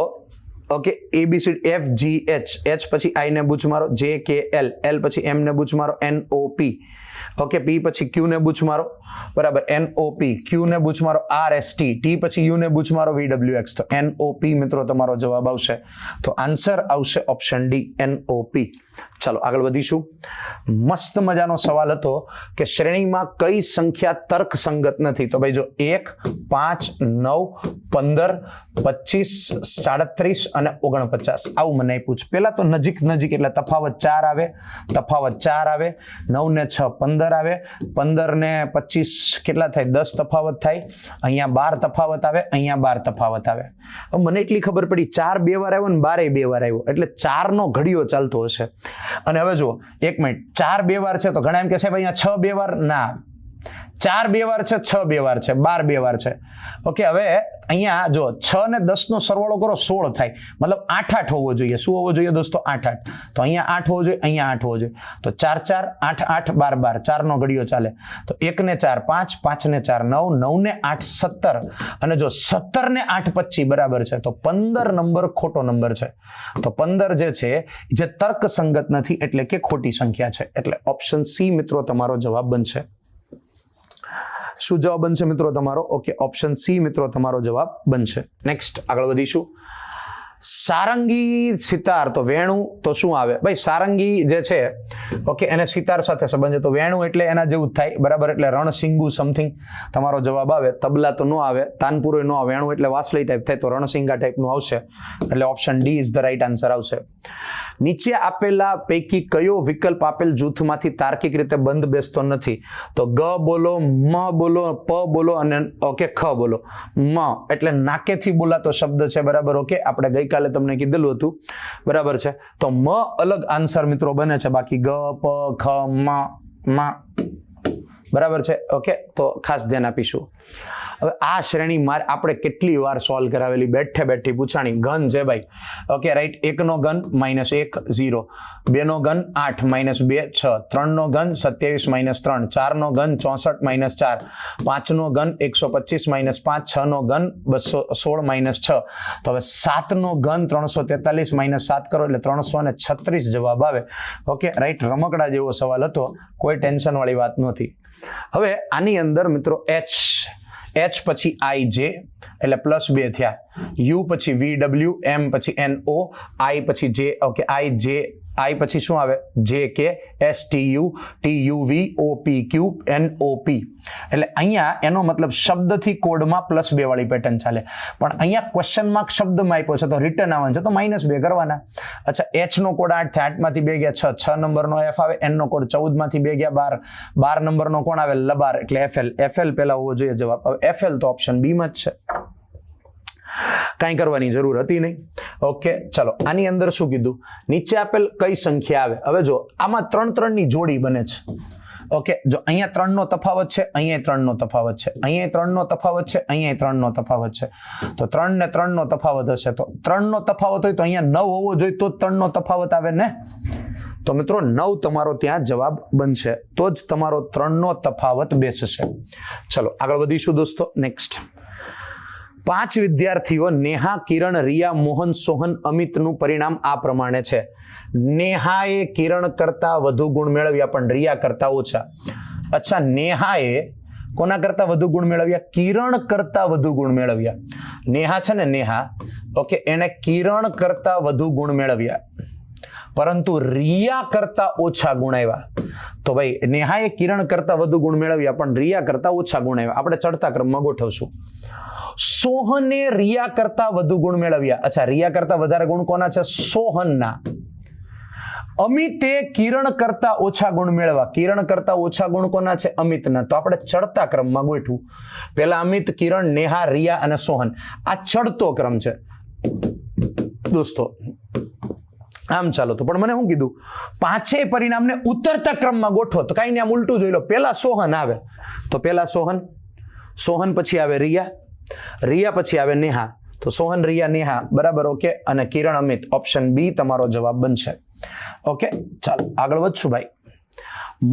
ઓકે, ABCD FGH, H પછી I ને બૂચ મારો, JKL, L પછી M ને બૂચ મારો, NOP. ઓકે, P પછી Q ને બૂચ મારો, બરાબર, NOP. Q ને બૂચ મારો, RST. T પછી U ને બૂચ મારો, VWX. તો NOP મિત્રો તમારો જવાબ આવશે. તો આન્સર આવશે ઓપ્શન D, NOP. ચાલો આગળ વધીશું. મસ્ત મજાનો સવાલ હતો કે શ્રેણીમાં કઈ સંખ્યા તર્ક સંગત નથી? તો ભાઈ જો 1, 5, 9, 15, 25, 37 અને 49 આવું મને પૂછ. પેલા તો નજીક નજીક એટલે તફાવત 4 આવે, તફાવત 4 આવે, 9 ને 6 15 આવે, 15 ને 25 કેટલા થાય? 10 તફાવત થાય. અહીંયા 12 તફાવત આવે, અહીંયા 12 તફાવત આવે. મને એટલી ખબર પડી 4 2 વાર આવ્યો ને 12 2 વાર આવ્યો, એટલે 4 નો ઘડિયો ચાલતો હશે. અને હવે જુઓ, 1 મિનિટ, 4 2 વાર છે તો ઘણા એમ કે સાહેબ અહીંયા 6 2 વાર. ના, 4 2 વાર છે, 6 2 વાર છે, 12 2 વાર છે. ઓકે, હવે અહીંયા જો 6 ને 10 નો સરવાળો કરો 16 થાય, મતલબ 8 8 હોવો જોઈએ. શું હોવો જોઈએ દોસ્તો? 8 8. તો અહીંયા 8 હોવો જોઈએ, અહીંયા 8 હોવો જોઈએ. તો 4 4 8 8 12 12, 4 નો ઘડિયો ચાલે. તો 1 ને 4 5, 5 ને 4 9, 9 ને 8 17, અને જો 17 ને 8 25 બરાબર છે. તો 15 નંબર ખોટો નંબર છે. તો 15 જે છે જે તર્ક સંગત નથી, એટલે કે ખોટી સંખ્યા છે. એટલે ઓપ્શન સી મિત્રો તમારો જવાબ બનશે. શું જવાબ બનશે મિત્રો તમારો? ઓકે, ઓપ્શન સી મિત્રો તમારો જવાબ બનશે. નેક્સ્ટ આગળ વધીશું. સારંગી સિતાર, તો વેણુ તો શું આવે? ભાઈ સારંગી જે છે, ઓકે, એને સિતાર સાથે સંબંધ છે, તો વેણુ એટલે એના જેવું જ થાય, બરાબર. એટલે રણસિંગુ સમથિંગ તમારો જવાબ આવે. તબલા તો ન આવે, તાનપુરો ન આવે. વેણુ એટલે વાસળી ટાઈપ થાય, તો રણસિંગા ટાઈપનું આવશે. એટલે option D is the right answer આવશે. નીચે આપેલા પૈકી કયો વિકલ્પ આપેલ જૂથમાંથી તાર્કિક રીતે બંધ બેસતો નથી? તો ગ બોલો, મ બોલો, પ બોલો અને ઓકે ખ બોલો. મ એટલે નાકેથી બોલાતો શબ્દ છે, બરાબર. ઓકે, આપણે ગઈકાલે તમને કીધેલું હતું, બરાબર છે. તો મ અલગ આન્સર મિત્રો બને છે, બાકી ગ પ ખ મ બરાબર છે. ઓકે, તો ખાસ ધ્યાન આપીશું. હવે આ શ્રેણી મારે આપણે કેટલી વાર સોલ્વ કરાવેલી, બેઠે બેઠી પૂછાણી. ઘન છે ભાઈ. Okay right. 1 નો ઘન -1 0, 2 નો ઘન 8 -2 6, 3 નો ઘન 27 -3, 4 નો ઘન 64 -4, 5 નો ઘન 125 -5, 6 નો ઘન 216 -6. તો હવે 7 નો ઘન 343 -7 કરો એટલે 336 જવાબ આવે. Okay right. રમકડા જેવો સવાલ હતો, કોઈ ટેન્શન વાળી વાત નથી. હવે આની અંદર મિત્રો H પછી IJ એટલે +2 થયા, U પછી VW, M પછી NO, I પછી J. ઓકે, I પછી શું આવે? JK, STU, TUV, OPQ, NOP. એટલે અહીંયા એનો મતલબ શબ્દથી કોડમાં +2 વાળી પેટર્ન ચાલે, પણ અહીંયા ક્વેશ્ચન માર્ક શબ્દમાં આપ્યો છે તો રિટર્ન આવવાનું છે તો -2 કરવાના. અચ્છા, H નો કોડ 8 થાય, 8 માંથી 2 ગયા 6 નંબરનો F આવે. N નો કોડ 14 માંથી 2 ગયા 12 નંબરનો કોણ આવે? લબાર, એટલે FL પહેલા હોવો જોઈએ જવાબ. હવે FL તો ઓપ્શન બી માં જ છે, કાંઈ કરવાની જરૂર હતી નહીં. ઓકે ચલો, આની અંદર શું કીધું? નીચે આપેલ કઈ સંખ્યા આવે? હવે જો આમાં 3 ની જોડી બને છે. ઓકે, જો અહીંયા 3 નો તફાવત છે, અહીંયા 3 નો તફાવત છે, અહીંયા 3 નો તફાવત છે, અહીંયા 3 નો તફાવત છે, તો 3 ને 3 નો તફાવત હશે, તો 3 નો તફાવત હોય તો અહીંયા 9 હોવો જોઈએ, તો 3 નો તફાવત આવે ને. તો મિત્રો 9 તમારો ત્યાં જવાબ બનશે, તો જ તમારો 3 નો તફાવત બેસશે. ચલો આગળ વધીશું દોસ્તો. નેક્સ્ટ 5 વિદ્યાર્થીઓ નેહા, કિરણ, રિયા, મોહન, સોહન, અમિતનું પરિણામ આ પ્રમાણે છે. નેહાએ કિરણ કરતા વધુ ગુણ મેળવ્યા પણ રિયા કરતા ઓછા. અચ્છા, નેહાએ કોના કરતા વધુ ગુણ મેળવ્યા? કિરણ કરતા વધુ ગુણ મેળવ્યા. નેહા છે ને, નેહા, ઓકે, એને કિરણ કરતા વધુ ગુણ મેળવ્યા, પરંતુ રિયા કરતા ઓછા ગુણ આવ્યા. તો ભાઈ નેહાએ કિરણ કરતા વધુ ગુણ મેળવ્યા પણ રિયા કરતા ઓછા ગુણ આવ્યા. આપણે ચડતા ક્રમમાં ગોઠવશું. સોહને રિયા કરતા વધુ ગુણ મેળવ્યા. અચ્છા, રિયા કરતા વધારે ગુણ કોના છે? સોહનના. અમિતે કિરણ કરતા ઓછા ગુણ મેળવ્યા. કિરણ કરતા ઓછા ગુણ કોના છે? અમિતના. તો આપણે ચડતા ક્રમમાં ગોઠવું. પહેલા અમિત, કિરણ, નેહા, રિયા અને સોહન. આ ચડતો ક્રમ છે દોસ્તો. આમ ચાલો, તો પણ મને શું કીધું? 5 પરિણામને ઉતરતા ક્રમમાં ગોઠવો. તો કઈ ને આમ ઉલટું જોઈ લો. પહેલા સોહન આવે તો પહેલા સોહન પછી આવે રિયા પછી આવે નેહા. તો સોહન, રિયા, નેહા, બરાબર. ઓકે, અને કિરણ, અમિત. ઓપ્શન બી તમારો જવાબ બનશે. ઓકે ચાલો આગળ વધશું ભાઈ.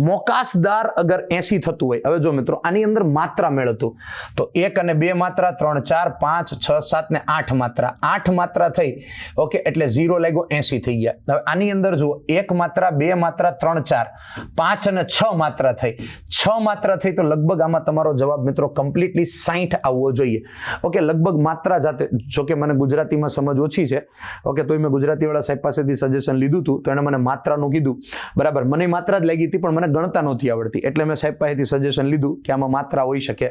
મોકાસદાર અગર 80 થતું હોય, હવે જો મિત્રો આની અંદર માત્રા મેળવતું, તો 1 અને 2 માત્રા, 3 4 5 6 7 ને 8 માત્રા. 8 માત્રા થઈ, ઓકે, એટલે 0 લાગ્યો, 80 થઈ ગયા. હવે આની અંદર જુઓ, 1 માત્રા, 2 માત્રા, 3 4 5 અને 6 માત્રા થઈ. 6 માત્રા થઈ તો લગભગ આમાં તમારો જવાબ મિત્રો કમ્પ્લીટલી 60 આવવો જોઈએ. ઓકે, લગભગ માત્રા જાતે, જોકે મને ગુજરાતીમાં સમજ ઓછી છે, ઓકે, તો મેં ગુજરાતીવાળા સાહેબ પાસેથી સજેશન લીધું હતું, તો એને મને માત્રાનું કીધું, બરાબર. મને માત્રા જ લાગી હતી પણ મને ગણતા નહોતી આવડતી, એટલે મેં સાહેબ પાસેથી સજેશન લીધું કે આમાં માત્રા હોઈ શકે.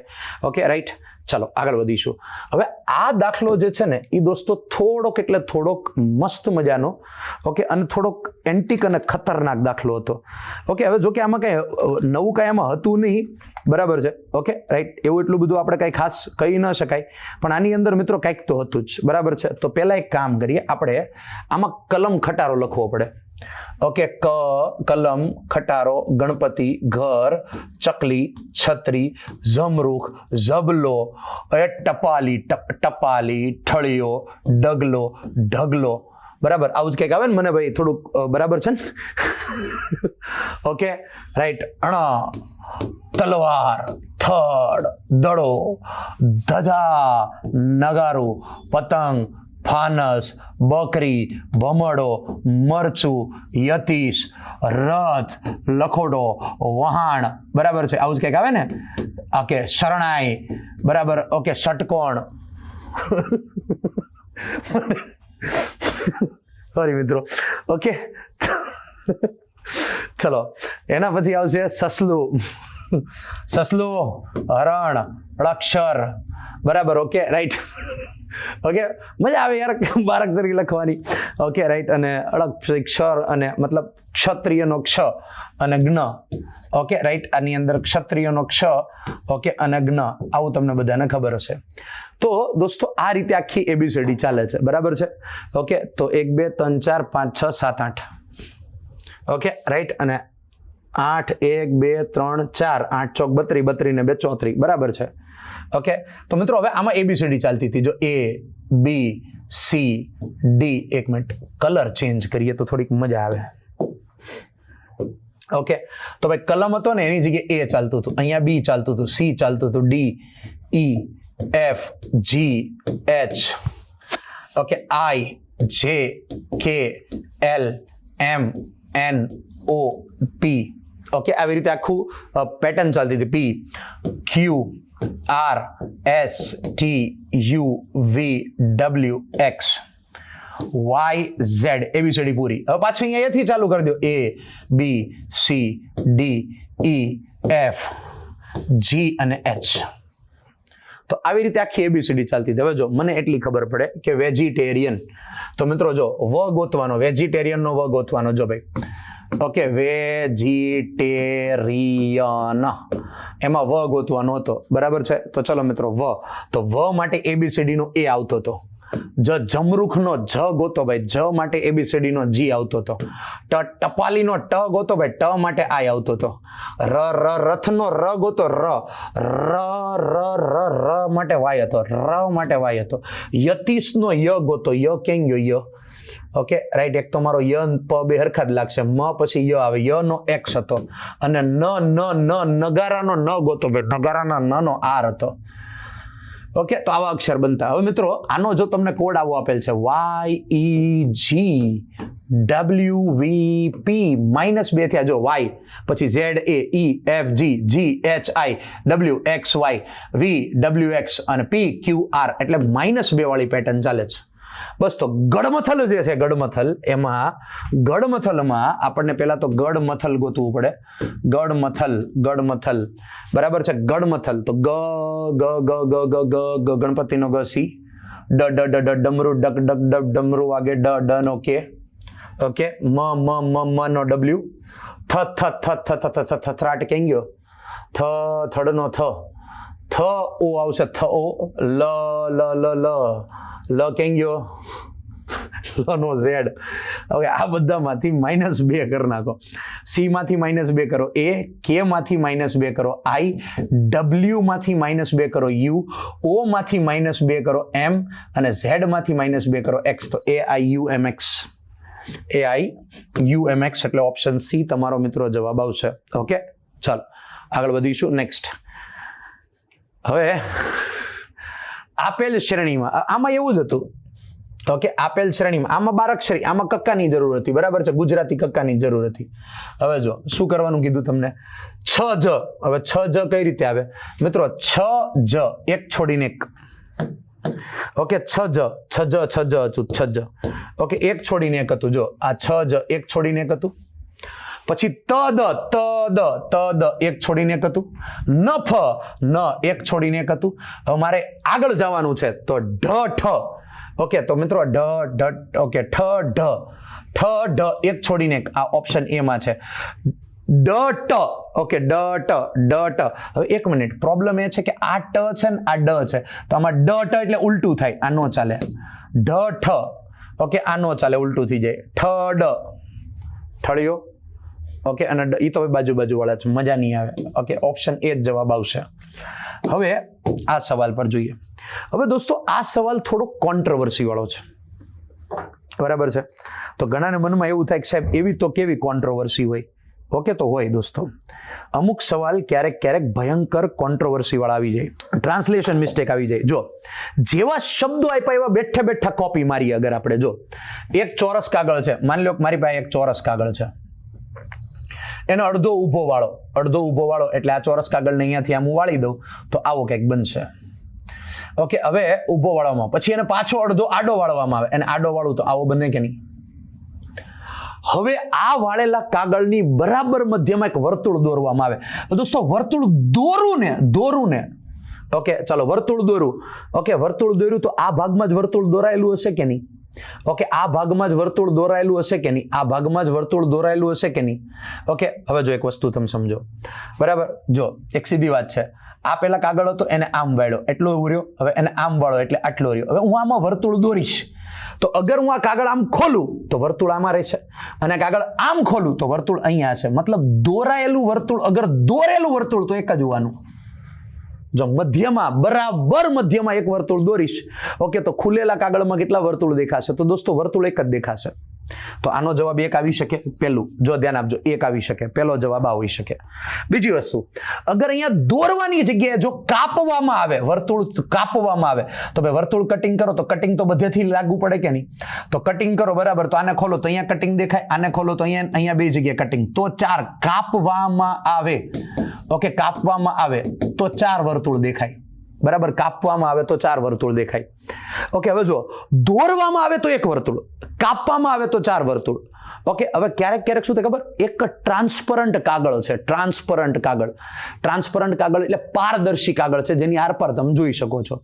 Okay right. ચાલો આગળ વધીશું. હવે આ દાખલો જે છે ને એ દોસ્તો થોડોક મસ્ત મજાનો, ઓકે, અને થોડોક એન્ટિક અને ખતરનાક દાખલો હતો. ઓકે, હવે જો કે આમાં કઈ નવું કઈ આમાં હતું નહીં, બરાબર છે. Okay right. એવું એટલું બધું આપણે કઈ ખાસ કહી ન શકાય, પણ આની અંદર મિત્રો કંઈક તો હતું જ, બરાબર છે. તો પહેલા એક કામ કરીએ, આપણે આમાં કલમ ખટારો લખવો પડે. ઓકે, કલમ, ખટારો, ગણપતિ, ઘર, ચકલી, છત્રી, ઝમરૂખ, ઝબલો, ટપાલી, ઠળિયો, ડગલો, ઢગલો, બરાબર. આવું જ કંઈક આવે ને મને ભાઈ થોડુંક, બરાબર છે ને? Okay right. અણા, તલવાર, થડ, દડો, ધજા, નગારું, પતંગ, ફાનસ, બકરી, ભમડો, મરચું, યતીશ, રથ, લખોડો, વહાણ, બરાબર છે. આવું જ કંઈક આવે ને? ઓકે, શરણાઈ, બરાબર. ઓકે, ષટકોણ. સોરી મિત્રો. ઓકે ચલો, એના પછી આવશે સસલું, હરણ, અક્ષર, બરાબર. Okay right. ઓકે, મજા આવે યાર બારાક્ષરી લખવાની. Okay right. અને અક્ષર અને મતલબ ક્ષત્રિયનો ક્ષ અને જ્ઞ. Okay right. આની અંદર ક્ષત્રિયનો ક્ષ, ઓકે, અને જ્ઞ. આવું તમને બધાને ખબર હશે. તો દોસ્તો આ રીતે આખી ABCD ચાલે છે, બરાબર છે. ઓકે, તો 1 2 3 4 5 6 7 8. Okay right. અને 8 1 2 3 4 8 ચોક 32 32 ને 2 34 બરાબર છે. ઓકે, તો મિત્રો હવે આમાં ABCD ચાલતી હતી. જો ABCD, એક મિનિટ કલર ચેન્જ કરીએ તો થોડીક મજા આવે. ઓકે, તો ભાઈ કલમ હતો ને એની જગ્યાએ A ચાલતું હતું, અહીંયા B ચાલતું હતું, C ચાલતું હતું, D E F G H, okay, I J K L M N O P. Okay, આવી રીતે આખું પેટર્ન ચાલતી હતી. P Q R S T U V W X Y Z, ABCD પૂરી. હવે પાછું અહીંયાથી ચાલુ કરી દો. A B C D E F G અને H. તો આવી રીતે આખી ABCD ચાલતી હતી. હવે જો મને એટલી ખબર પડે કે વેજીટેરિયન, તો મિત્રો જો વ ગોતવાનો, વેજીટેરિયન નો વ ગોતવાનો. જો ભાઈ, ઓકે, વેજીટેરિયન એમાં વ ગોતવાનો હતો, બરાબર છે. તો ચલો મિત્રો, વ, તો વ માટે ABCD નો A આવતો હતો. જમરૂખ નો જ ગોતો ભાઈ, જ માટે ABCD નો G આવતો હતો. ટપાલી નો ટ ગોતો ભાઈ, ટ માટે I આવતો હતો. રથ નો ર ગોતો, ર માટે Y હતો, ર માટે Y હતો. યતીશ નો ય ગોતો, ય કેમ ગયો, ય. Okay, right. એક તો મારો ય પ બે હરખા જ લાગશે, મ પછી ય આવે, ય નો X હતો. અને નગારાનો ન ગોતો ભાઈ, નગારાના ન નો R હતો. ઓકે, તો આવા અક્ષર બનતા. હવે મિત્રો આનો જો તમને કોડ આવો આપેલ છે, YEGWVP -2 થયા. જો Y પછી ZAEFGGHI WXY VWX અને PQR, એટલે -2 વાળી પેટર્ન ચાલે છે. બસ, તો ગડમથલ જે છે, ગડમથલમાં આપણને પહેલા તો ગડમથલ ગોતવું પડે. ગડમથલ બરાબર છે. ગડમથલ તો ગ ગણપતિનો ગ, સી ડમરુ ડક ડમરુ વાગે, ડ નો કે, ઓકે, મ નો W, થરાટ કેમ ગયો, થડ નો થ ઓ આવશે, થ ઓ, લ કેમ ગયો, લ નો Z. હવે આ બધામાંથી -2 કરી નાખો. C માંથી -2 કરો, A, K માંથી -2 કરો, I, W માંથી -2 કરો, U, O માંથી -2 કરો, M, અને Z માંથી -2 કરો, X. તો AIUMX, AIUMX એટલે ઓપ્શન C તમારો મિત્રો જવાબ આવશે. ઓકે, ચાલો આગળ વધીશું. નેક્સ્ટ, હવે આપેલ શ્રેણીમાં, આમાં એવું જ હતું. ઓકે, આપેલ શ્રેણીમાં આમાં 12 અક્ષરી, આમાં કક્કાની જરૂર હતી, બરાબર છે. ગુજરાતી કક્કાની જરૂર હતી. હવે જો શું કરવાનું કીધું તમને, 6 જ. હવે 6 જ કઈ રીતે આવે મિત્રો? 6 જ એક છોડીને એક. ઓકે, 6 જ હતું, 6 જ. ઓકે, એક છોડીને એક હતું. જો આ 6 જ એક છોડીને એક હતું. પછી તદ એક છોડીને એક હતું. નફ ન એક છોડીને એક હતું. હવે મારે આગળ જવાનું છે તો ઢ. ઓકે, તો મિત્રો ઓકે, ઠ એક છોડીને એક. આ ઓપ્શન A માં છે. ડ ટ. ઓકે, ડ ટ. હવે એક મિનિટ, પ્રોબ્લેમ એ છે કે આ ટ છે ને આ ડ છે, તો આમાં ડ ટ એટલે ઉલટું થાય, આ નો ચાલે. ઢ ઠ. ઓકે, આ નો ચાલે, ઉલટું થઈ જાય. ઠ ડ, ઠળિયો. ઓકે, અને એ તો બાજુ વાળા છે, મજા નહીં આવે. ઓકે, ઓપ્શન A જ જવાબ આવશે. હવે આ સવાલ પર જોઈએ. હવે દોસ્તો આ સવાલ થોડો કોન્ટ્રોવર્સી વાળો છે, બરાબર છે. તો ઘણાને મનમાં એવું થાય કે સાહેબ એવી તો કેવી કોન્ટ્રોવર્સી હોય? ઓકે, તો હોય દોસ્તો. અમુક સવાલ ક્યારેક ભયંકર કોન્ટ્રોવર્સી વાળા આવી જાય, ટ્રાન્સલેશન મિસ્ટેક આવી જાય. જો જેવા શબ્દો આપ્યા એવા બેઠા કોપી મારી. અગર આપણે જો એક ચોરસ કાગળ છે, માની લો કે મારી પાસે એક ચોરસ કાગળ છે, એનો અડધો ઊભો વાળો, એટલે આ ચોરસ કાગળને અહીંયાથી આમ વાળી દઉં તો આવો કંઈક બનશે. ઓકે, હવે ઊભો વાળવામાં, પછી એને પાછો અડધો આડો વાળવામાં આવે, અને આડો વાળું તો આવો બને કે નહીં? હવે આ વાળેલા કાગળની બરાબર મધ્યમાં એક વર્તુળ દોરવામાં આવે. તો દોસ્તો વર્તુળ દોરું ને. ઓકે, ચાલો વર્તુળ દોરું. ઓકે, વર્તુળ દોર્યું તો આ ભાગમાં જ વર્તુળ દોરાયેલું હશે કે નહીં? ઓકે, આ ભાગમાં જ વર્તુળ દોરાયેલું હશે કે નહીં? આ ભાગમાં જ વર્તુળ દોરાયેલું હશે કે નહીં? ઓકે, હવે જો એક વસ્તુ તમે સમજો, બરાબર. જો એક સીધી વાત છે, આ પેલા કાગળ હતો એને આમ વાળ્યો એટલો રહ્યો, હવે એને આમ વાળો એટલે આટલો રહ્યો. હવે હું આમાં વર્તુળ દોરીશ, તો અગર હું આ કાગળ આમ ખોલું તો વર્તુળ આમાં રહેશે, અને કાગળ આમ ખોલું તો વર્તુળ અહીંયા હશે. મતલબ દોરાયેલું વર્તુળ અગર દોરેલું વર્તુળ તો એક જ હોવાનું. જો મધ્યમાં બરાબર મધ્યમાં એક વર્તુળ દોરીશ, ઓકે, તો ખુલેલા કાગળમાં કેટલા વર્તુળ દેખાશે? તો દોસ્તો વર્તુળ એક જ દેખાશે. તો આનો જવાબ એક આવી શકે. પહેલું જો ધ્યાન આપજો, એક આવી શકે, પહેલો જવાબ આ હોઈ શકે. બીજી વસ્તુ, અગર અહીંયા દોરવાની જગ્યાએ જો કાપવામાં આવે, વર્તુળ કાપવામાં આવે, તો ભાઈ વર્તુળ કટિંગ કરો તો કટિંગ તો બધેથી લાગુ પડે કે નહીં? તો કટિંગ કરો બરાબર, તો આને ખોલો તો અહીંયા કટિંગ દેખાય, આને ખોલો તો અહીંયા બે જગ્યાએ કટિંગ. તો 4 કાપવામાં આવે, ઓકે, કાપવામાં આવે તો 4 વર્તુળ દેખાય. બરાબર, કાપવામાં આવે તો 4 વર્તુળ દેખાય. ઓકે, હવે જો દોરવામાં આવે તો 1 વર્તુળ, કાપવામાં આવે તો 4 વર્તુળ. ઓકે, હવે ક્યારેક ક્યારેક શું થાય ખબર? એક ટ્રાન્સપરન્ટ કાગળ છે, ટ્રાન્સપરન્ટ કાગળ. ટ્રાન્સપરન્ટ કાગળ એટલે પારદર્શી કાગળ છે, જેની આરપાર તમે જોઈ શકો છો.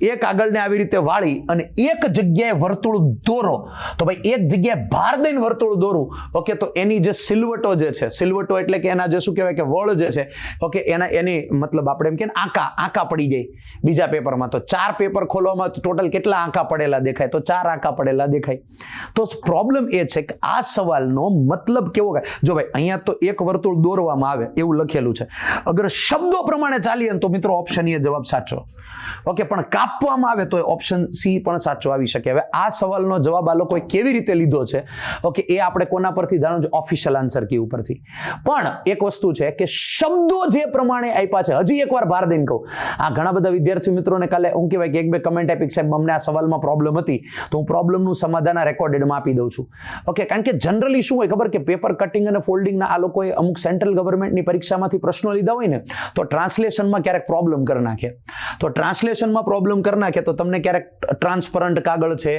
એ કાગળને આવી રીતે વાળી અને એક જગ્યાએ વર્તુળ દોરો, તો ભાઈ એક જગ્યાએ ભાર દઈને વર્તુળ દોરું, ઓકે, તો એની જે સિલવટો જે છે, સિલવટો એટલે કે એના જે શું કહેવાય કે વળ જે છે, ઓકે, એની મતલબ આપણે એમ કે આંકા પડી જાય બીજા પેપરમાં. તો 4 પેપર ખોલવામાં ટોટલ કેટલા આંકા પડેલા દેખાય? તો 4 આંકા પડેલા દેખાય. તો પ્રોબ્લેમ એ છે કે આ સવાલનો મતલબ કેવો કે જો ભાઈ અહીંયા તો એક વર્તુળ દોરવામાં આવે એવું લખેલું છે. અગર શબ્દો પ્રમાણે ચાલીએ તો મિત્રો ઓપ્શન એ જવાબ સાચો. ઓકે, પણ કાપવામાં આવે તો ઓપ્શન સી પણ સાચો આવી શકે. હવે આ સવાલનો જવાબ આ લોકોએ કેવી રીતે લીધો છે, ઓકે, એ આપણે કોના પરથી જાણવું છે? ઓફિશિયલ આન્સર કી ઉપરથી. પણ એક વસ્તુ છે કે શબ્દો જે પ્રમાણે આપ્યા છે, હજી એકવાર ભાર દઈને કહું, આ ઘણા બધા વિદ્યાર્થી મિત્રોને કાલે હું કહેવાય કે 1-2 કમેન્ટ આપી સાહેબ અમને આ સવાલમાં પ્રોબ્લેમ હતી, તો હું પ્રોબ્લેમનું સમાધાન રેકોર્ડેડમાં આપી દઉં છું. ઓકે, કારણ કે જનરલી શું હોય ખબર કે પેપર કટિંગ અને ફોલ્ડિંગના આ લોકોએ અમુક સેન્ટ્રલ ગવર્મેન્ટની પરીક્ષામાંથી પ્રશ્નો લીધા હોય ને, તો ટ્રાન્સલેશનમાં ક્યારેક પ્રોબ્લેમ કરી નાખે. તો ટ્રાન્સલેશનમાં પ્રોબ્લેમ કરી નાખે તો તમને ક્યારેક ટ્રાન્સપરન્ટ કાગળ છે,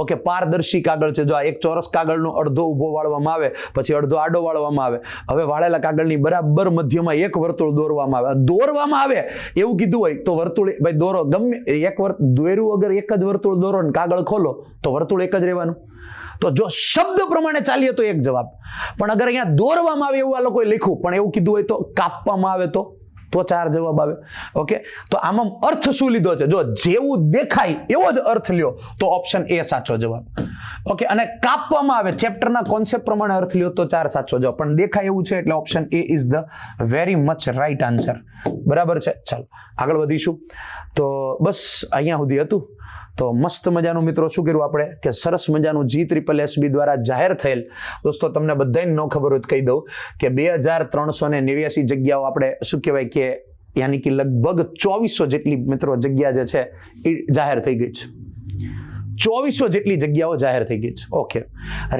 ઓકે, પારદર્શી કાગળ છે, જો આ એક ચોરસ કાગળનો અડધો ઊભો વાળવામાં આવે, પછી અડધો આડો વાળવામાં આવે. હવે વાળેલા કાગળની બરાબર મધ્યમાં એક વર્તુળ દોરવામાં આવે એવું કીધું હોય તો વર્તુળ ભાઈ દોરો, ગમે એક દોર્યું અગર એક જ વર્તુળ દોરો ને કાગળ ખોલો તો વર્તુળ એક જ રહેવાનું. તો જો શબ્દ પ્રમાણે ચાલીએ તો એક જવાબ, પણ અગર અહીંયા દોરવામાં આવે એવું આ લોકોએ લખ્યું, પણ એવું કીધું હોય તો કાપવામાં આવે તો 4 જવાબ આવે. ઓકે, તો આમાં અર્થ શું લીધો છે? જો જેવું દેખાય એવો જ અર્થ લ્યો તો ઓપ્શન એ સાચો જવાબ. ઓકે, અને કાપવામાં આવે ચેપ્ટરના કોન્સેપ્ટ પ્રમાણે અર્થ લ્યો તો 4 સાચો જવાબ, પણ દેખાય એવું છે એટલે option A is the very much right answer. બરાબર છે. ચાલો આગળ વધીશું. તો બસ અહીંયા સુધી હતું. તો મસ્ત મજાનું મિત્રો શું કર્યું આપણે કે સરસ મજાનું GSSB દ્વારા જાહેર થયેલ, દોસ્તો તમને બધાને ન ખબર હોય તો કહી દઉં કે 2389 જગ્યાઓ આપણે શું કહેવાય કે યાની કે લગભગ 2400 જેટલી મિત્રો જગ્યા જે છે એ જાહેર થઈ ગઈ છે. 2400 જેટલી જગ્યાઓ જાહેર થઈ ગઈ છે. ઓકે,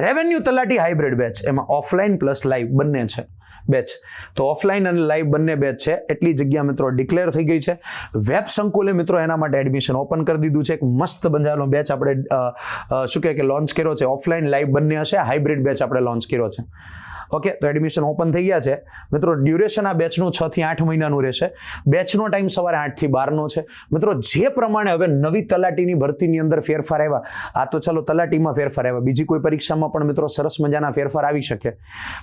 રેવન્યુ તલાટી હાઇબ્રિડ બેચ, એમાં ઓફલાઈન પ્લસ લાઈવ બંને છે બેચ. તો ઓફલાઈન અને લાઈવ બંને બેચ છે. એટલી જગ્યા મિત્રો ડિક્લેર થઈ ગઈ છે. વેબ સંકુલે મિત્રો એના માટે એડમિશન ઓપન કરી દીધું છે. એક મસ્ત મજાનો બેચ આપણે શું કહે કે લોન્ચ કર્યો છે. ઓફલાઈન લાઈવ બંને હશે. હાઇબ્રિડ બેચ આપણે લોન્ચ કર્યો છે. ઓકે, તો એડમિશન ઓપન થઈ ગયા છે મિત્રો. ડ્યુરેશન આ બેચનું 6 થી 8 મહિનાનું રહેશે. બેચનો ટાઈમ સવારે 8 થી 12નો છે મિત્રો. જે પ્રમાણે હવે નવી તલાટીની ભરતીની અંદર ફેરફાર આવ્યા, આ તો ચાલો તલાટીમાં ફેરફાર આવ્યા, બીજી કોઈ પરીક્ષામાં પણ મિત્રો સરસ મજાના ફેરફાર આવી શકે.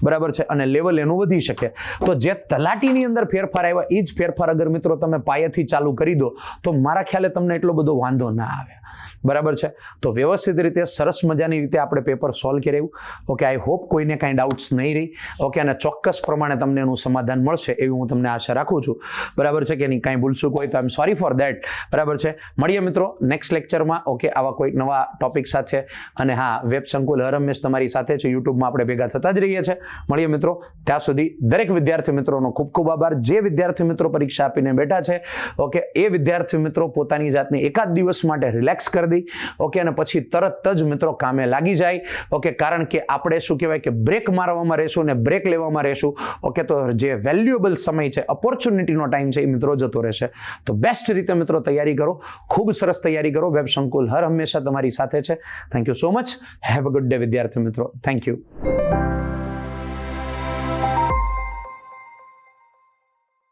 બરાબર છે, અને લેવલ એનું વધી શકે. તો જે તલાટીની અંદર ફેરફાર આવ્યા એ જ ફેરફાર અગર મિત્રો તમે પાયાથી ચાલુ કરી દો તો મારા ખ્યાલે તમને એટલો બધો વાંધો ના આવે. બરાબર છે. તો વ્યવસ્થિત રીતે સરસ મજાની રીતે આપણે પેપર સોલ્વ કરાવ્યું. ઓકે, આઈ હોપ કોઈને કાંઈ ડાઉટ્સ નહીં રહી. ઓકે, અને ચોક્કસ પ્રમાણે તમને એનું સમાધાન મળશે એવી હું તમને આશા રાખું છું. બરાબર છે કે નહીં? કાંઈ ભૂલચૂક હોય તો આઈ એમ સોરી ફોર દેટ. બરાબર છે. મળીએ મિત્રો નેક્સ્ટ લેક્ચરમાં. ઓકે, આવા કોઈક નવા ટોપિક સાથે. અને હા, વેબ સંકુલ હર હંમેશ તમારી સાથે છે. યુટ્યુબમાં આપણે ભેગા થતા જ રહીએ છીએ. મળીએ મિત્રો. ત્યાં સુધી દરેક વિદ્યાર્થી મિત્રોનો ખૂબ ખૂબ આભાર. જે વિદ્યાર્થી મિત્રો પરીક્ષા આપીને બેઠા છે, ઓકે, એ વિદ્યાર્થી મિત્રો પોતાની જાતને એકાદ દિવસ માટે રિલેક્સ કરી દે. ઓકે, અને પછી તરત જ મિત્રો કામે લાગી જાય. ઓકે, કારણ કે આપણે શું કહેવાય કે બ્રેક મારવામાં રહેશું ને બ્રેક લેવામાં રહેશું. ઓકે, તો જે વેલ્યુએબલ સમય છે, ઓપોર્ચ્યુનિટીનો ટાઈમ છે, એ મિત્રો જતો રહેશે. તો બેસ્ટ રીતે મિત્રો તૈયારી કરો. ખૂબ સરસ તૈયારી કરો. વેબ સંકુલ હર હંમેશા તમારી સાથે છે. Thank you so much. Have a good day વિદ્યાર્થી મિત્રો. Thank you.